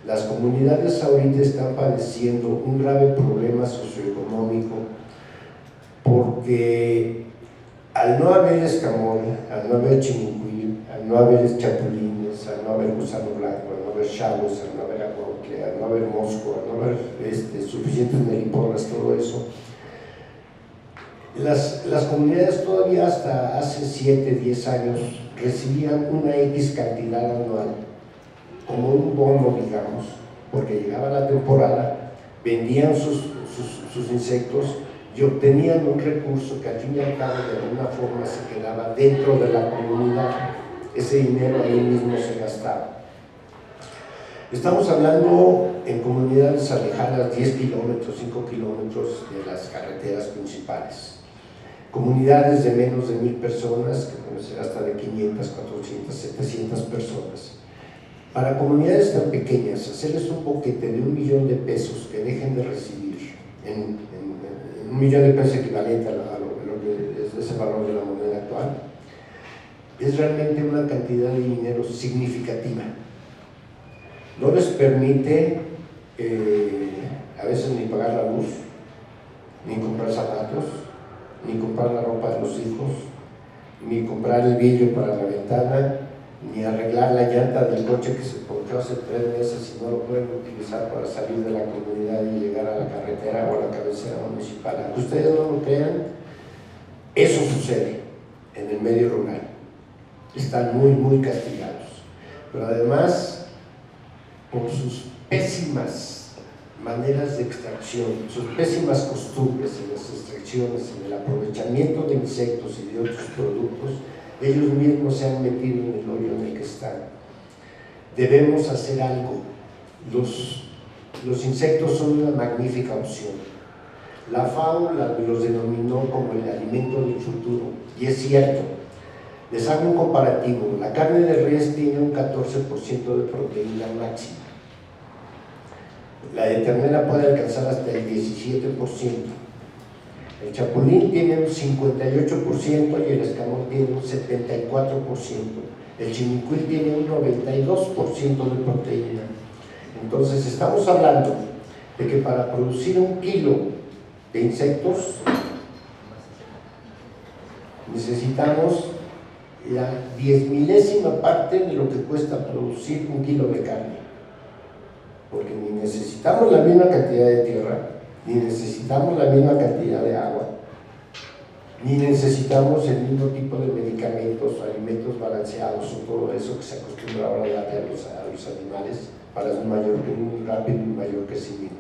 D: Las comunidades ahorita están padeciendo un grave problema socioeconómico porque al no haber escamol, al no haber chinicuil, al no haber chapulines, al no haber gusano blanco, al no haber chavos, al no haber aguacle, al no haber mosco, al no haber suficientes meliponas, todo eso, las comunidades todavía hasta hace 7, 10 años recibían una X cantidad anual, como un bono, digamos, porque llegaba la temporada, vendían sus insectos y obtenían un recurso que al fin y al cabo de alguna forma se quedaba dentro de la comunidad. Ese dinero ahí mismo se gastaba. Estamos hablando en comunidades alejadas 10 kilómetros, 5 kilómetros de las carreteras principales. Comunidades de menos de 1000 personas, que pueden ser hasta de 500, 400, 700 personas. Para comunidades tan pequeñas, hacerles un boquete de 1 millón de pesos que dejen de recibir, en 1 millón de pesos equivalente a lo que es ese valor de la moneda actual, es realmente una cantidad de dinero significativa. No les permite a veces ni pagar la luz, ni comprar zapatos, ni comprar la ropa de los hijos, ni comprar el vidrio para la ventana, ni arreglar la llanta del coche que se ponchó hace 3 meses y no lo pueden utilizar para salir de la comunidad y llegar a la carretera o a la cabecera municipal. Aunque ustedes no lo crean, eso sucede en el medio rural. Están muy, muy castigados. Pero además, por sus pésimas maneras de extracción, sus pésimas costumbres en las extracciones, en el aprovechamiento de insectos y de otros productos, ellos mismos se han metido en el hoyo en el que están. Debemos hacer algo. Los insectos son una magnífica opción. La FAO los denominó como el alimento del futuro, y es cierto. Les hago un comparativo. La carne de res tiene un 14% de proteína máxima. La de ternera puede alcanzar hasta el 17%. El chapulín tiene un 58% y el escamol tiene un 74%. El chinicuil tiene un 92% de proteína. Entonces estamos hablando de que para producir 1 kilo de insectos necesitamos la 10.000ª parte de lo que cuesta producir 1 kilo de carne, porque ni necesitamos la misma cantidad de tierra, ni necesitamos la misma cantidad de agua, ni necesitamos el mismo tipo de medicamentos o alimentos balanceados o todo eso que se acostumbra ahora a darle a los animales para un rápido y mayor crecimiento.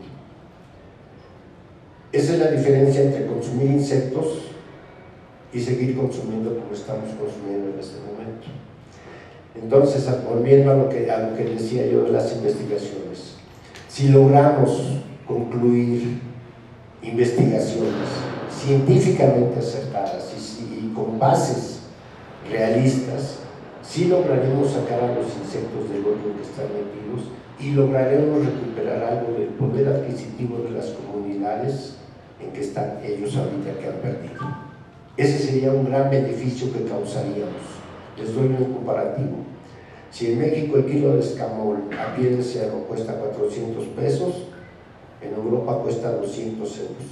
D: Esa es la diferencia entre consumir insectos y seguir consumiendo como estamos consumiendo en este momento. Entonces, volviendo a lo que decía yo de las investigaciones, si logramos concluir investigaciones científicamente acertadas y con bases realistas, sí lograremos sacar a los insectos del hoyo que están metidos y lograremos recuperar algo del poder adquisitivo de las comunidades en que están ellos ahorita, que han perdido. Ese sería un gran beneficio que causaríamos. Les doy un comparativo. Si en México el kilo de escamol a pie de cerro cuesta 400 pesos, en Europa cuesta 200 euros.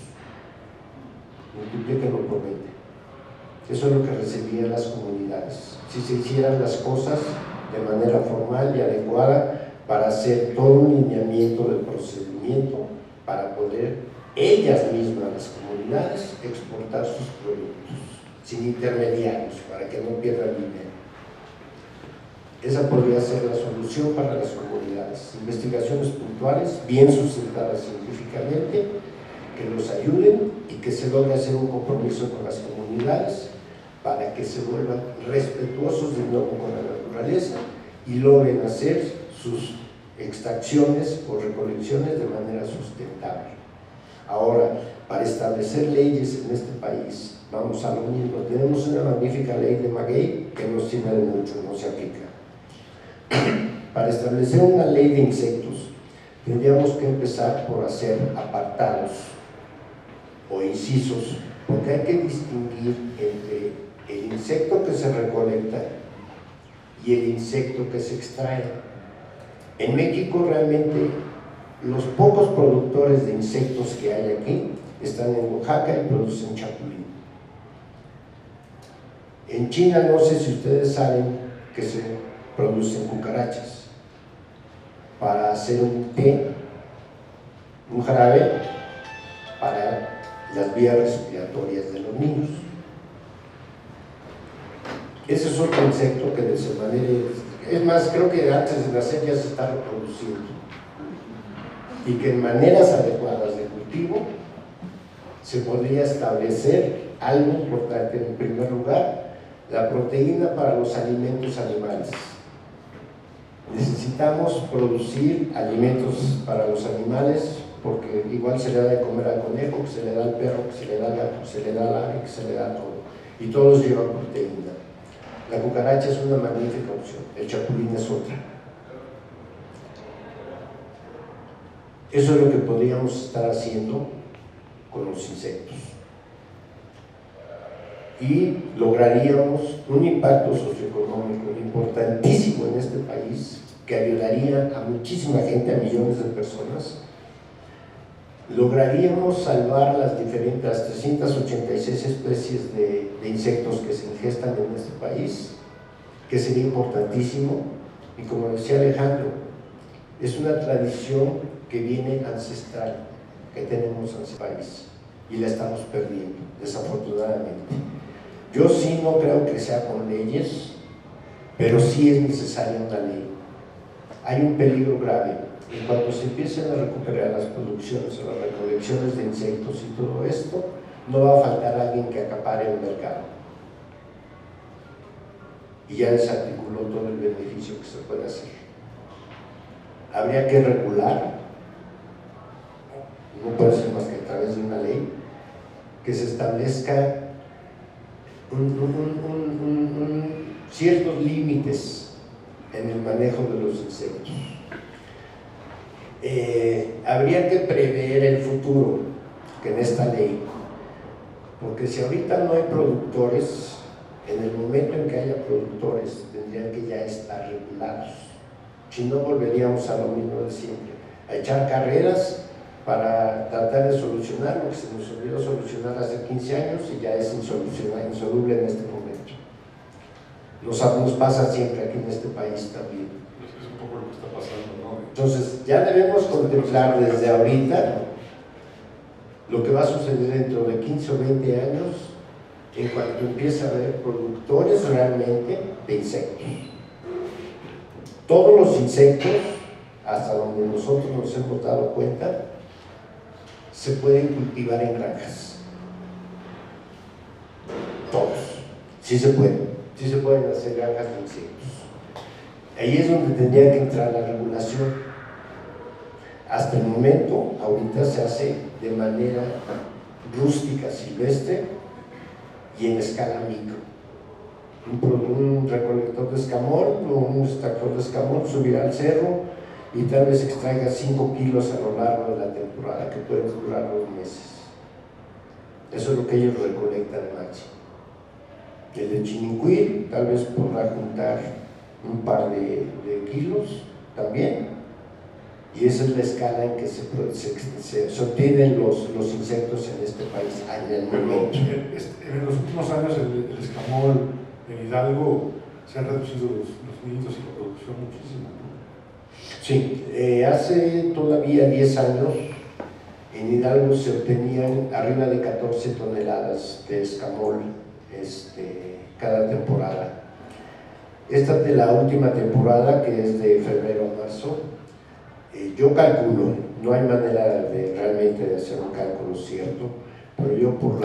D: Multiplíquenlo por 20. Eso es lo que recibían las comunidades. Si se hicieran las cosas de manera formal y adecuada para hacer todo un lineamiento del procedimiento para poder ellas mismas, las comunidades, exportar sus productos sin intermediarios, para que no pierdan dinero. Esa podría ser la solución para las comunidades. Investigaciones puntuales, bien sustentadas científicamente, que los ayuden y que se logre hacer un compromiso con las comunidades para que se vuelvan respetuosos de nuevo con la naturaleza y logren hacer sus extracciones o recolecciones de manera sustentable. Ahora, para establecer leyes en este país, vamos a lo mismo. Tenemos una magnífica ley de maguey que no sirve de mucho, no se aplica. Para establecer una ley de insectos, tendríamos que empezar por hacer apartados o incisos, porque hay que distinguir entre el insecto que se recolecta y el insecto que se extrae. En México realmente los pocos productores de insectos que hay aquí están en Oaxaca y producen chapulín. En China, no sé si ustedes saben que se producen cucarachas para hacer un té, un jarabe para las vías respiratorias de los niños. Ese es otro insecto que de esa manera, es más, creo que antes de nacer ya se está reproduciendo, y que en maneras adecuadas de cultivo se podría establecer algo importante. En primer lugar, la proteína para los alimentos animales. Necesitamos producir alimentos para los animales, porque igual se le da de comer al conejo, que se le da al perro, que se le da al gato, que se le da al ave, que se le da a todo, y todos llevan proteína. La cucaracha es una magnífica opción, el chapulín es otra. Eso es lo que podríamos estar haciendo con los insectos. Y lograríamos un impacto socioeconómico importantísimo en este país, que ayudaría a muchísima gente, a millones de personas. Lograríamos salvar las 386 especies de insectos que se ingestan en este país, que sería importantísimo. Y como decía Alejandro, es una tradición que viene ancestral, que tenemos en este país, y la estamos perdiendo, desafortunadamente. Yo sí no creo que sea con leyes, pero sí es necesaria una ley. Hay un peligro grave. En cuanto se empiecen a recuperar las producciones o las recolecciones de insectos y todo esto, no va a faltar alguien que acapare el mercado. Y ya desarticuló todo el beneficio que se puede hacer. Habría que regular, no puede ser más que a través de una ley, que se establezca ciertos límites en el manejo de los insectos. Habría que prever el futuro, que en esta ley, porque si ahorita no hay productores, en el momento en que haya productores tendrían que ya estar regulados. Si no, volveríamos a lo mismo de siempre, a echar carreras para tratar de solucionar lo que se nos olvidó solucionar hace 15 años y ya es insoluble en este momento. Nos pasa siempre aquí en este país también.
B: Es un poco lo que está pasando, ¿no?
D: Entonces, ya debemos contemplar desde ahorita lo que va a suceder dentro de 15 o 20 años en cuanto empiece a haber productores realmente de insectos. Todos los insectos, hasta donde nosotros nos hemos dado cuenta, se pueden cultivar en granjas. Todos. Sí se pueden hacer granjas de insectos. Ahí es donde tendría que entrar la regulación. Hasta el momento, ahorita se hace de manera rústica, silvestre y en escala micro. Un recolector de escamol o un extractor de escamol subirá al cerro y tal vez extraiga 5 kilos a lo largo de la temporada, que pueden durar 2 meses. Eso es lo que ellos recolectan máximo. El de Chinicuil tal vez podrá juntar un par de kilos también, y esa es la escala en que se obtienen los insectos en este país en el momento.
B: En los últimos años el escamol en Hidalgo se han reducido los nidos y la producción muchísimo, ¿no?
D: Sí, hace todavía 10 años en Hidalgo se obtenían arriba de 14 toneladas de escamol cada temporada. Esta de la última temporada, que es de febrero a marzo, yo calculo, no hay manera de realmente de hacer un cálculo cierto, pero yo por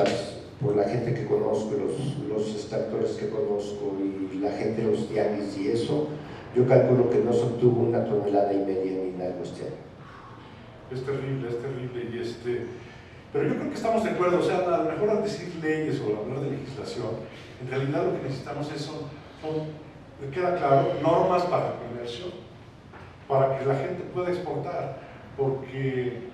D: la gente que conozco, los extractores que conozco y la gente de los tianguis y eso, yo calculo que no se obtuvo 1,5 toneladas en Hidalgo este año.
B: Es terrible, pero yo creo que estamos de acuerdo. O sea, a lo mejor al decir leyes o hablar de legislación, en realidad lo que necesitamos son, me queda claro, normas para el comercio, para que la gente pueda exportar, porque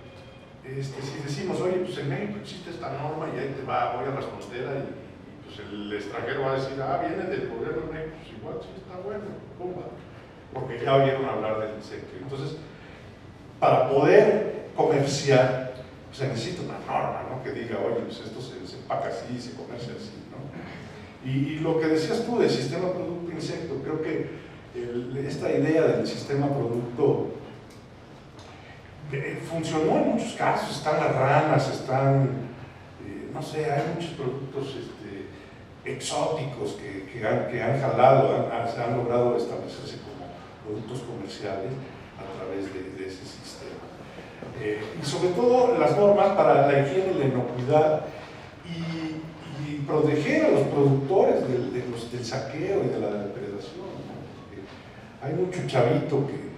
B: si decimos, oye, pues en México existe esta norma y ahí te va, voy a la frontera y pues el extranjero va a decir, viene del gobierno de México, pues igual sí está bueno, pumba, porque ya oyeron hablar del insecto. Entonces, para poder comerciar, se necesita una norma, ¿no? Que diga, oye, pues esto se empaca así, se comercia así, ¿no? Y lo que decías tú del sistema producto-insecto, creo que esta idea del sistema producto funcionó en muchos casos. Están las ranas, están, no sé, hay muchos productos exóticos que han jalado, se han logrado establecerse como productos comerciales a través de ese sistema. Y sobre todo las normas para la higiene y la inocuidad y proteger a los productores del saqueo y de la depredación, ¿no? Hay mucho chavito que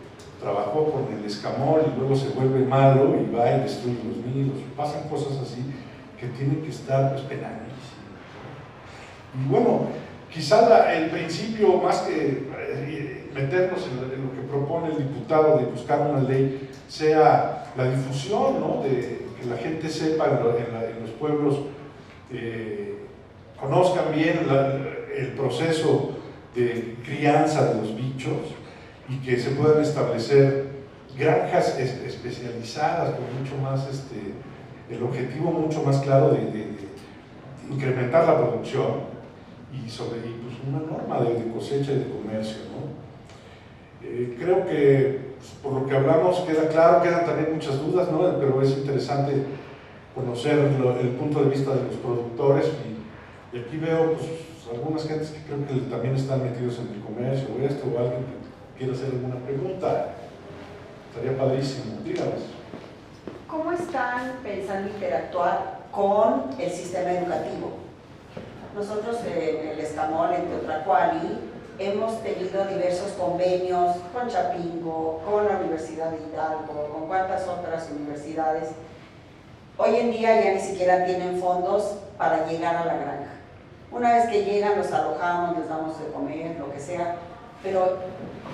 B: trabajó con el escamol y luego se vuelve malo y va y destruye los nidos. Pasan cosas así que tienen que estar pues, penadísimas. Y bueno, quizá el principio, más que meternos en lo que propone el diputado de buscar una ley, sea la difusión, ¿no? De que la gente sepa en los pueblos, conozcan bien el proceso de crianza de los bichos y que se puedan establecer granjas especializadas con mucho más, el objetivo mucho más claro de incrementar la producción y pues una norma de cosecha y de comercio, ¿no? Creo que pues, por lo que hablamos queda claro, quedan también muchas dudas, ¿no? Pero es interesante conocer el punto de vista de los productores y aquí veo pues, algunas gentes que creo que también están metidos en el comercio o alguien que quiera hacer alguna pregunta. Estaría padrísimo, díganos.
E: ¿Cómo están pensando interactuar con el sistema educativo? Nosotros en el Escamol, en Teotracuali, hemos tenido diversos convenios con Chapingo, con la Universidad de Hidalgo, con cuantas otras universidades. Hoy en día ya ni siquiera tienen fondos para llegar a la granja. Una vez que llegan, los alojamos, les damos de comer, lo que sea, pero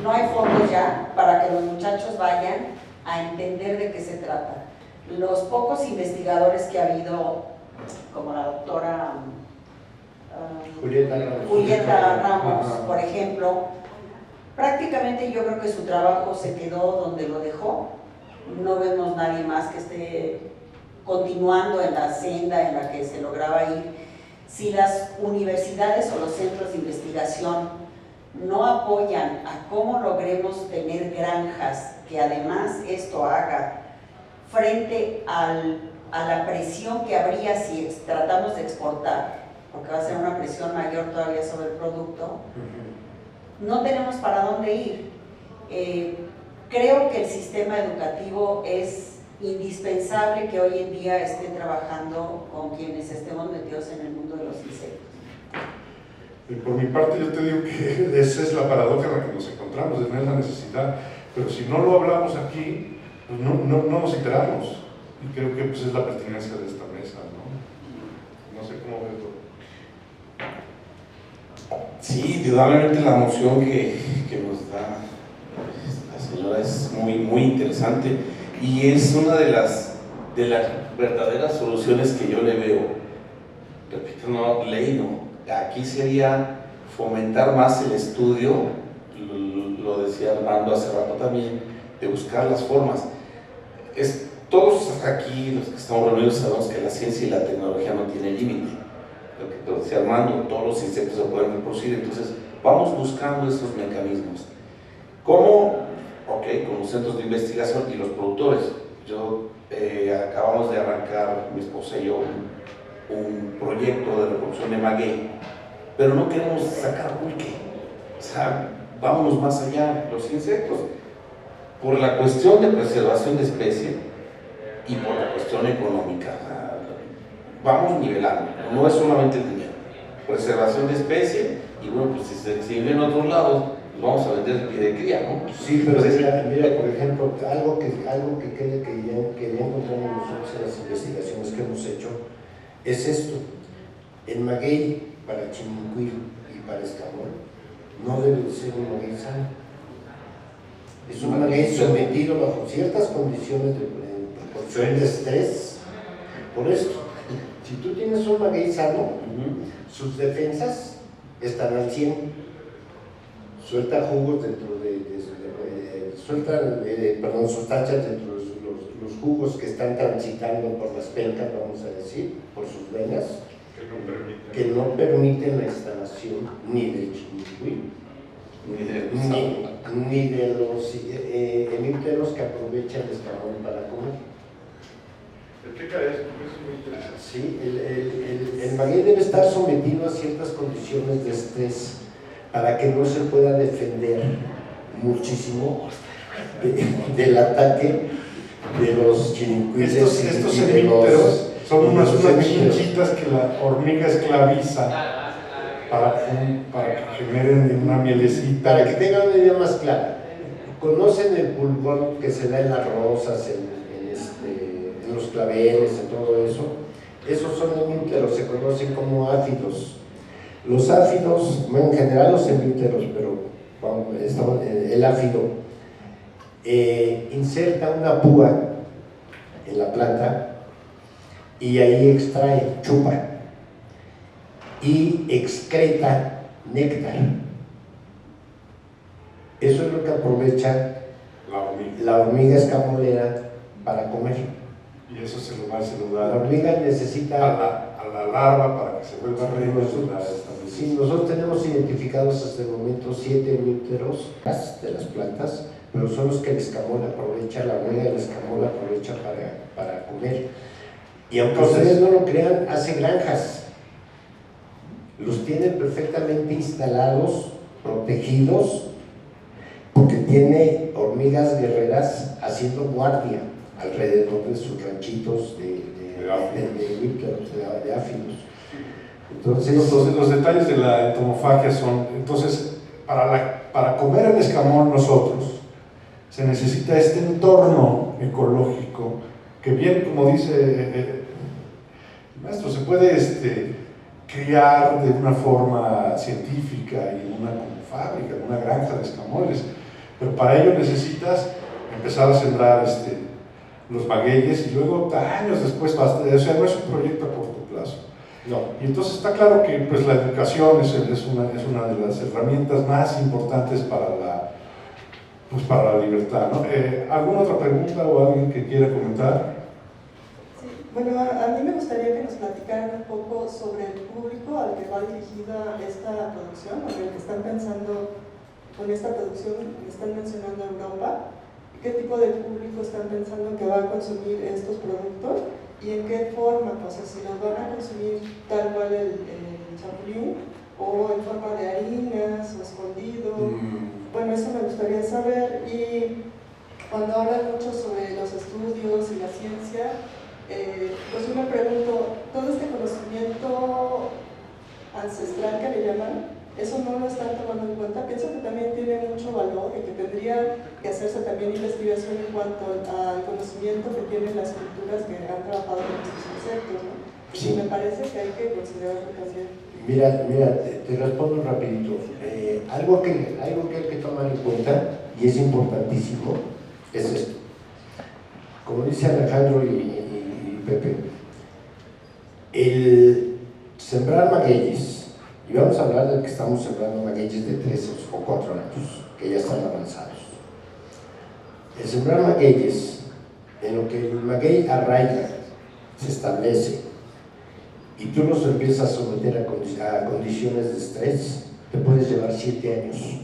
E: no hay fondos ya para que los muchachos vayan a entender de qué se trata. Los pocos investigadores que ha habido, como la doctora Julieta Ramos, por ejemplo, prácticamente yo creo que su trabajo se quedó donde lo dejó. No vemos nadie más que esté continuando en la senda en la que se lograba ir. Si las universidades o los centros de investigación no apoyan a cómo logremos tener granjas, que además esto haga frente a la presión que habría si tratamos de exportar, porque va a ser una presión mayor todavía sobre el producto, no tenemos para dónde ir. Creo que el sistema educativo es indispensable que hoy en día esté trabajando con quienes estemos metidos en el mundo de los insectos.
B: Por mi parte yo te digo que esa es la paradoja en la que nos encontramos, de tener la necesidad, pero si no lo hablamos aquí, pues no nos enteramos, y creo que pues, es la pertinencia de esta mesa, ¿no? No sé cómo verlo.
C: Sí, indudablemente la moción que nos da la señora es muy interesante y es una de las verdaderas soluciones que yo le veo. Repito, no, ley no. Aquí sería fomentar más el estudio, lo decía Armando hace rato también, de buscar las formas. Todos aquí, los que estamos reunidos, sabemos que la ciencia y la tecnología no tienen límite. Lo que decía Armando, todos los insectos se pueden reproducir, entonces vamos buscando esos mecanismos. ¿Cómo? Ok, con los centros de investigación y los productores. Acabamos de arrancar, mi esposa y yo, un proyecto de reproducción de maguey, pero no queremos sacar pulque, o sea, vámonos más allá, los insectos, por la cuestión de preservación de especie y por la cuestión económica, vamos nivelando, no es solamente el dinero, preservación de especie y bueno, pues si se exhibe en otros lados, pues vamos a vender el pie de cría, ¿no?
D: Sí, pero mira, por ejemplo, algo que quede que ya encontramos nosotros en las investigaciones que hemos hecho, es esto: el maguey para Chimincuil y para Escamol no debe de ser un maguey sano. Es un maguey sometido bajo ciertas condiciones de proporción de estrés. Por esto, si tú tienes un maguey sano, sus defensas están al 100. Suelta jugos dentro sustancias dentro de los jugos que están transitando por las pencas, vamos a decir, por sus venas, que no permiten la instalación ni del chinicuil, ni de los hemípteros que aprovechan el escamón para comer.
B: Explica eso, es muy interesante.
D: Sí, el maguey debe estar sometido a ciertas condiciones de estrés para que no se pueda defender muchísimo del ataque de los chinicuiles.
B: Estos hemípteros son unas chinchitas que la hormiga esclaviza para que generen una mielecita.
D: Para que tengan una idea más clara, conocen el pulgón que se da en las rosas, en los claveles, en todo eso. Esos son hemípteros, se conocen como áfidos. Los áfidos, bueno, en general los hemípteros, pero el áfido inserta una púa en la planta y ahí extrae, chupa y excreta néctar. Eso es lo que aprovecha la hormiga escamolera para comer.
B: Y eso se lo da
D: La hormiga necesita
B: a la larva para que se vuelva reina de la establecido.
D: Sí, nosotros tenemos identificados hasta el momento 7 hemípteros de las plantas, pero son los que el escamol aprovecha, la hormiga del escamol aprovecha para comer. Y aunque ustedes no lo crean, hace granjas. Los tiene perfectamente instalados, protegidos, porque tiene hormigas guerreras haciendo guardia alrededor de sus ranchitos de hemípteros, de áfidos. Entonces,
B: los detalles de la entomofagia son, entonces, para comer el escamol nosotros, se necesita este entorno ecológico, que bien, como dice el maestro, se puede criar de una forma científica y en una fábrica, en una granja de escamoles, pero para ello necesitas empezar a sembrar los magueyes y luego años después, o sea, no es un proyecto a corto plazo.
D: no.
B: Y entonces está claro que pues, la educación es una de las herramientas más importantes para la libertad, ¿no? ¿Alguna otra pregunta o alguien que quiera comentar?
F: Sí, bueno, a mí me gustaría que nos platicaran un poco sobre el público al que va dirigida esta producción, o el que están pensando con esta producción, están mencionando Europa. ¿Qué tipo de público están pensando que va a consumir estos productos y en qué forma? O sea, si los van a consumir tal cual el chapulín o en forma de harinas o escondido. Bueno, eso me gustaría saber. Y cuando hablan mucho sobre los estudios y la ciencia, pues yo me pregunto, todo este conocimiento ancestral que le llaman, eso no lo están tomando en cuenta. Pienso que también tiene mucho valor y que tendría que hacerse también investigación en cuanto al conocimiento que tienen las culturas que han trabajado con estos insectos, ¿no?
D: Sí.
F: Me parece que hay que considerarlo también.
D: Mira, te respondo rapidito. Algo que hay que tomar en cuenta, y es importantísimo, es esto. Como dice Alejandro y Pepe, el sembrar magueyes, y vamos a hablar de que estamos sembrando magueyes de 3 o 4 años, que ya están avanzados. El sembrar magueyes, en lo que el maguey arraiga, se establece, y tú los empiezas a someter a condiciones de estrés, te puedes llevar 7 años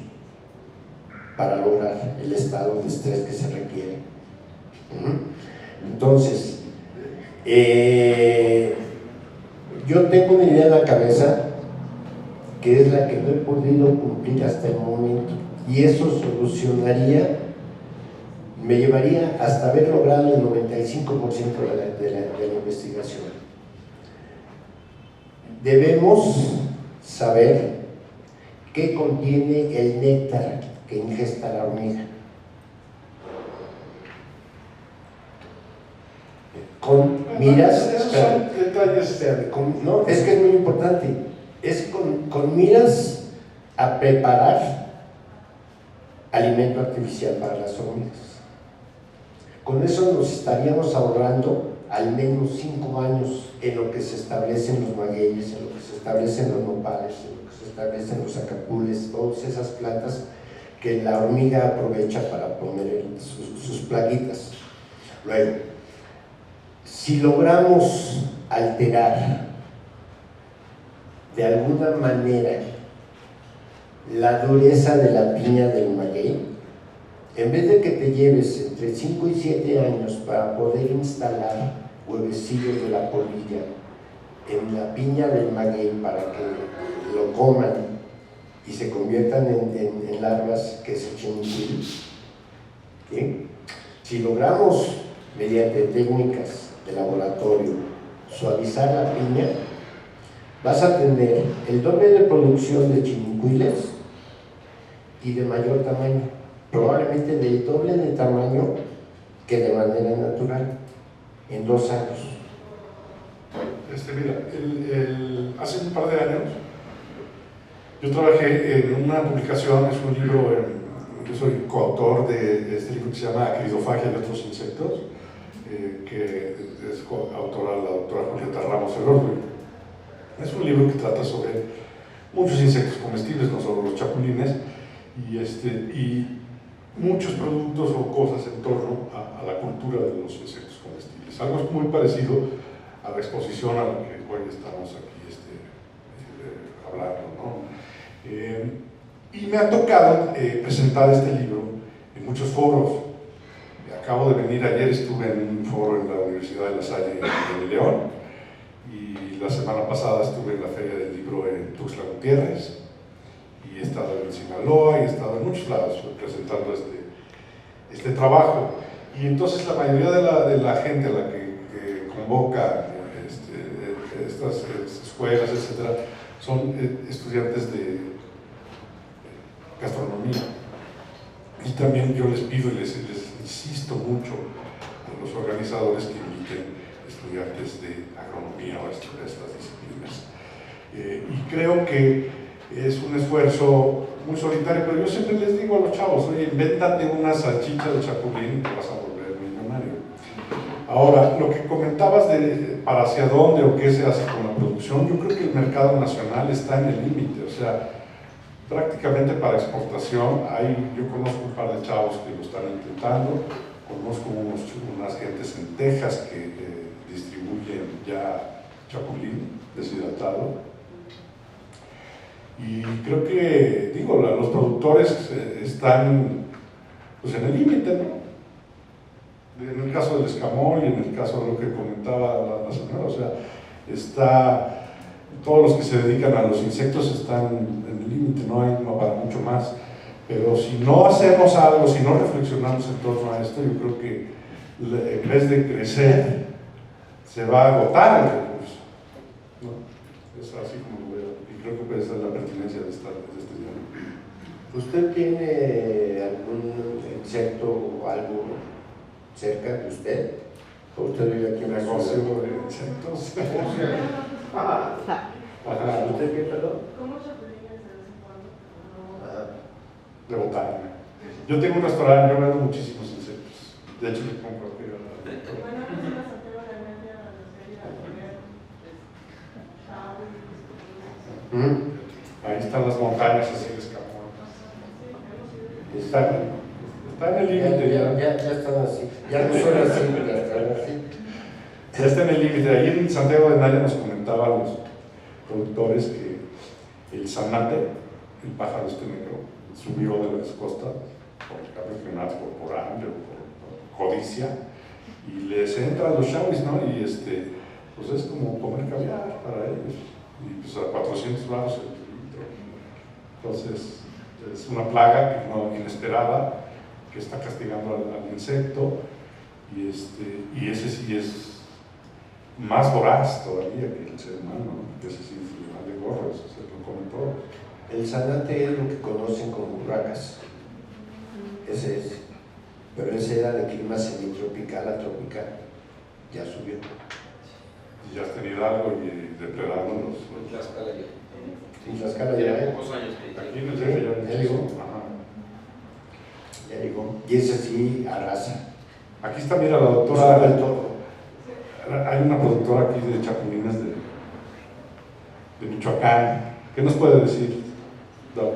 D: para lograr el estado de estrés que se requiere. Entonces, yo tengo una idea en la cabeza que es la que no he podido cumplir hasta el momento, y eso solucionaría, me llevaría hasta haber logrado el 95% de la investigación. Debemos saber qué contiene el néctar que ingesta la hormiga. Con miras,
B: Esos son detalles.
D: no, es que es muy importante, es con miras a preparar alimento artificial para las hormigas. Con eso nos estaríamos ahorrando al menos 5 años en lo que se establecen los magueyes, en lo que se establecen los nopales, en lo que se establecen los acapules, todas esas plantas que la hormiga aprovecha para poner sus plaguitas. Luego, si logramos alterar de alguna manera la dureza de la piña del maguey. En vez de que te lleves entre 5 y 7 años para poder instalar huevecillos de la polilla en la piña del maguey para que lo coman y se conviertan en larvas que es el chinicuil, ¿sí? Si logramos mediante técnicas de laboratorio suavizar la piña, vas a tener el doble de producción de chinicuiles y de mayor tamaño, probablemente del doble de tamaño que de manera natural, en 2 años.
B: Mira, hace un par de años yo trabajé en una publicación, es un libro, yo soy coautor de este libro que se llama Acridofagia de otros insectos, que es autora la doctora Julieta Ramos Elorbe. Es un libro que trata sobre muchos insectos comestibles, no solo los chapulines, y muchos productos o cosas en torno a la cultura de los insectos comestibles. Algo muy parecido a la exposición a la que hoy estamos aquí hablando, ¿no? Y me ha tocado presentar este libro en muchos foros. Acabo de venir, ayer estuve en un foro en la Universidad de La Salle de León, y la semana pasada estuve en la Feria del Libro en Tuxtla Gutiérrez, y he estado en Sinaloa, y he estado en muchos lados presentando este trabajo. Y entonces la mayoría de la gente a la que convoca estas escuelas, etcétera, son estudiantes de gastronomía. Y también yo les pido y les insisto mucho a los organizadores que inviten estudiantes de agronomía o estas disciplinas. Y creo que es un esfuerzo muy solitario, pero yo siempre les digo a los chavos: oye, invéntate una salchicha de chapulín y te vas a volver millonario. Ahora, lo que comentabas de para hacia dónde o qué se hace con la producción, yo creo que el mercado nacional está en el límite, o sea, prácticamente para exportación. Yo conozco un par de chavos que lo están intentando, conozco unas gentes en Texas que distribuyen ya chapulín deshidratado. Y creo que, los productores están pues en el límite, ¿no? En el caso del escamol y en el caso de lo que comentaba la señora, o sea, todos los que se dedican a los insectos están en el límite, no hay para mucho más. Pero si no hacemos algo, si no reflexionamos en torno a esto, yo creo que en vez de crecer, se va a agotar el recurso, ¿no? Es así como lo veo, y creo que esa es la pertinencia de este diálogo.
D: ¿Usted tiene algún insecto o algo cerca de usted? ¿O usted vive aquí en la
B: Negocio
D: ciudad?
B: de insectos.
D: Ajá. ¿Usted qué, perdón?
G: ¿Cómo chapulines de vez en cuando?
B: De botánica. Yo tengo un restaurante, yo vendo muchísimos insectos. De hecho, me compro aquí.
G: Bueno, no es una Santiago de Almería, donde se iba a comer
B: Ahí están las montañas así de escamón. Está en el límite ya.
D: Ya están así. Ya no son así, ya están así.
B: Ya está en el límite. Ahí en Santiago de Naya nos comentaban los productores que el zanate, el pájaro negro, subió de las costas por cambio climático, por hambre o por codicia, y les entran los chavis, ¿no? Y pues es como comer caviar para ellos, y pues a 400 baros el litro. Entonces es una plaga inesperada que está castigando al insecto, y ese sí es más voraz todavía que el ser humano, ¿no? Ese sí vale gorro, eso se lo come todo.
D: El zanate es lo que conocen como urracas. Ese es. Pero ese era de clima semitropical a tropical. Ya subió.
B: Y ya has tenido algo y depredando los
C: Tlaxcala ya.
D: En Tlaxcala
C: Tiene
D: ya hay.
C: pocos años que
B: aquí en el DF
D: Ya llegó.
B: Ajá.
D: Ya llegó. Y ese sí arrasa.
B: Aquí está, mira, la
D: Pues
B: doctora.
D: el toro.
B: Hay una productora aquí de chapulines de Michoacán. ¿Qué nos puede decir, Doc?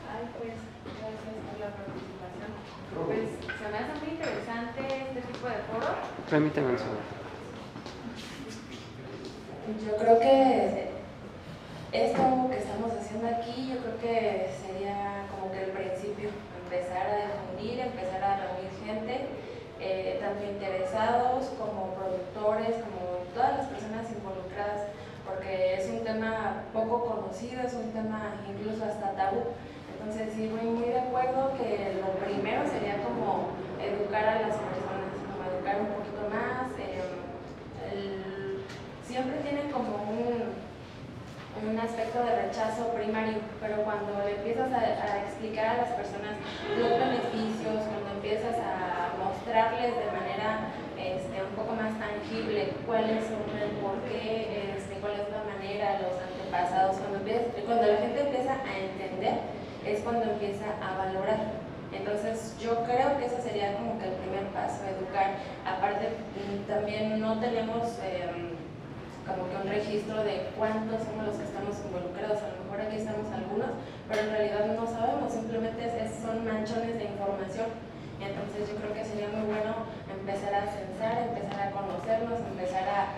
H: Ay, pues, gracias por la participación. Pues, se me hace muy interesante este tipo de foro.
A: Permíteme un segundo.
H: Yo creo que Esto que estamos haciendo aquí, yo creo que sería como que el principio, empezar a difundir, empezar a reunir gente, tanto interesados como productores, como todas las personas involucradas, porque es un tema poco conocido, es un tema incluso hasta tabú. Entonces sí, voy muy de acuerdo que lo primero sería como educar a las personas, como educar un poquito más. Siempre tienen como un aspecto de rechazo primario, pero cuando le empiezas a explicar a las personas los beneficios, cuando empiezas a mostrarles de manera un poco más tangible cuáles son el porqué, cuál es la manera, los antepasados, cuando la gente empieza a entender, es cuando empieza a valorar. Entonces yo creo que ese sería como que el primer paso, educar. Aparte también no tenemos como que un registro de cuántos somos los que estamos involucrados. A lo mejor aquí estamos algunos, pero en realidad no sabemos, simplemente son manchones de información. Entonces yo creo que sería muy bueno empezar a censar, empezar a conocernos, empezar a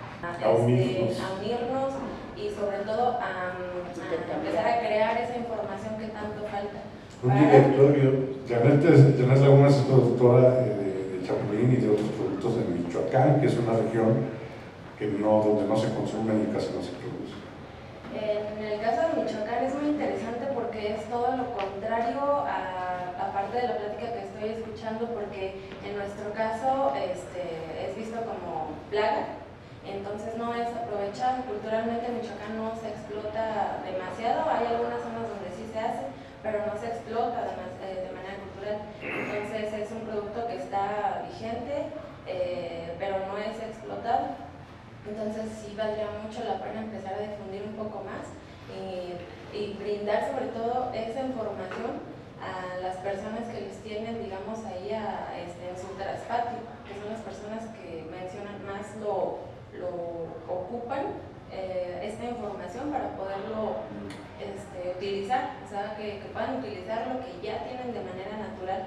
H: unirnos y sobre todo a empezar a crear esa información que tanto falta.
B: Un directorio. Janet Laguna es productora de chapulín y de otros productos de Michoacán, que es una región donde no se consume ni casi no se produce.
H: En el caso de Michoacán es muy interesante porque es todo lo contrario a parte de la plática que estoy escuchando, porque en nuestro caso es visto como plaga, entonces no es aprovechado. Culturalmente en Michoacán no se explota demasiado, hay algunas zonas donde sí se hace, pero no se explota de manera cultural. Entonces es un producto que está vigente, pero no es explotado. Entonces sí valdría mucho la pena empezar a difundir un poco más y brindar sobre todo esa información a las personas que les tienen, digamos, ahí en su traspatio, que son las personas que mencionan más lo ocupan esta información para poderlo utilizar, o sea, que puedan utilizar lo que ya tienen de manera natural.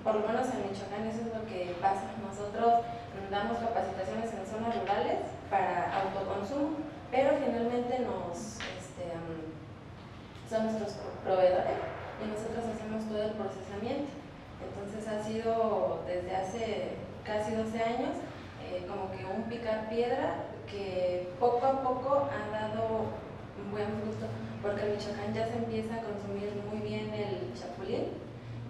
H: Por lo menos en Michoacán eso es lo que pasa. Nosotros damos capacitaciones en zonas rurales para autoconsumo, pero finalmente son nuestros proveedores y nosotros hacemos todo el procesamiento. Entonces ha sido desde hace casi 12 años como que un picar piedra que poco a poco ha dado un buen fruto, porque en Michoacán ya se empieza a consumir muy bien el chapulín,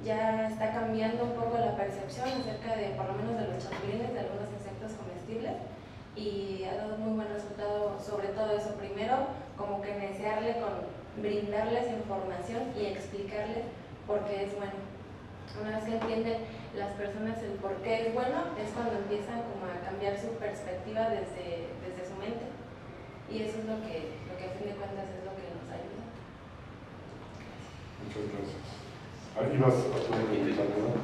H: ya está cambiando un poco la percepción acerca de, por lo menos de los chapulines, de algunos insectos comestibles, y ha dado muy buen resultado, sobre todo eso. Primero, como que brindarles información y explicarles por qué es bueno. Una vez que entienden las personas el por qué es bueno, es cuando empiezan como a cambiar su perspectiva desde su mente. Y eso es lo que a fin de cuentas es lo que nos ayuda.
B: Muchas gracias. Ahí vas a preguntar, ¿verdad?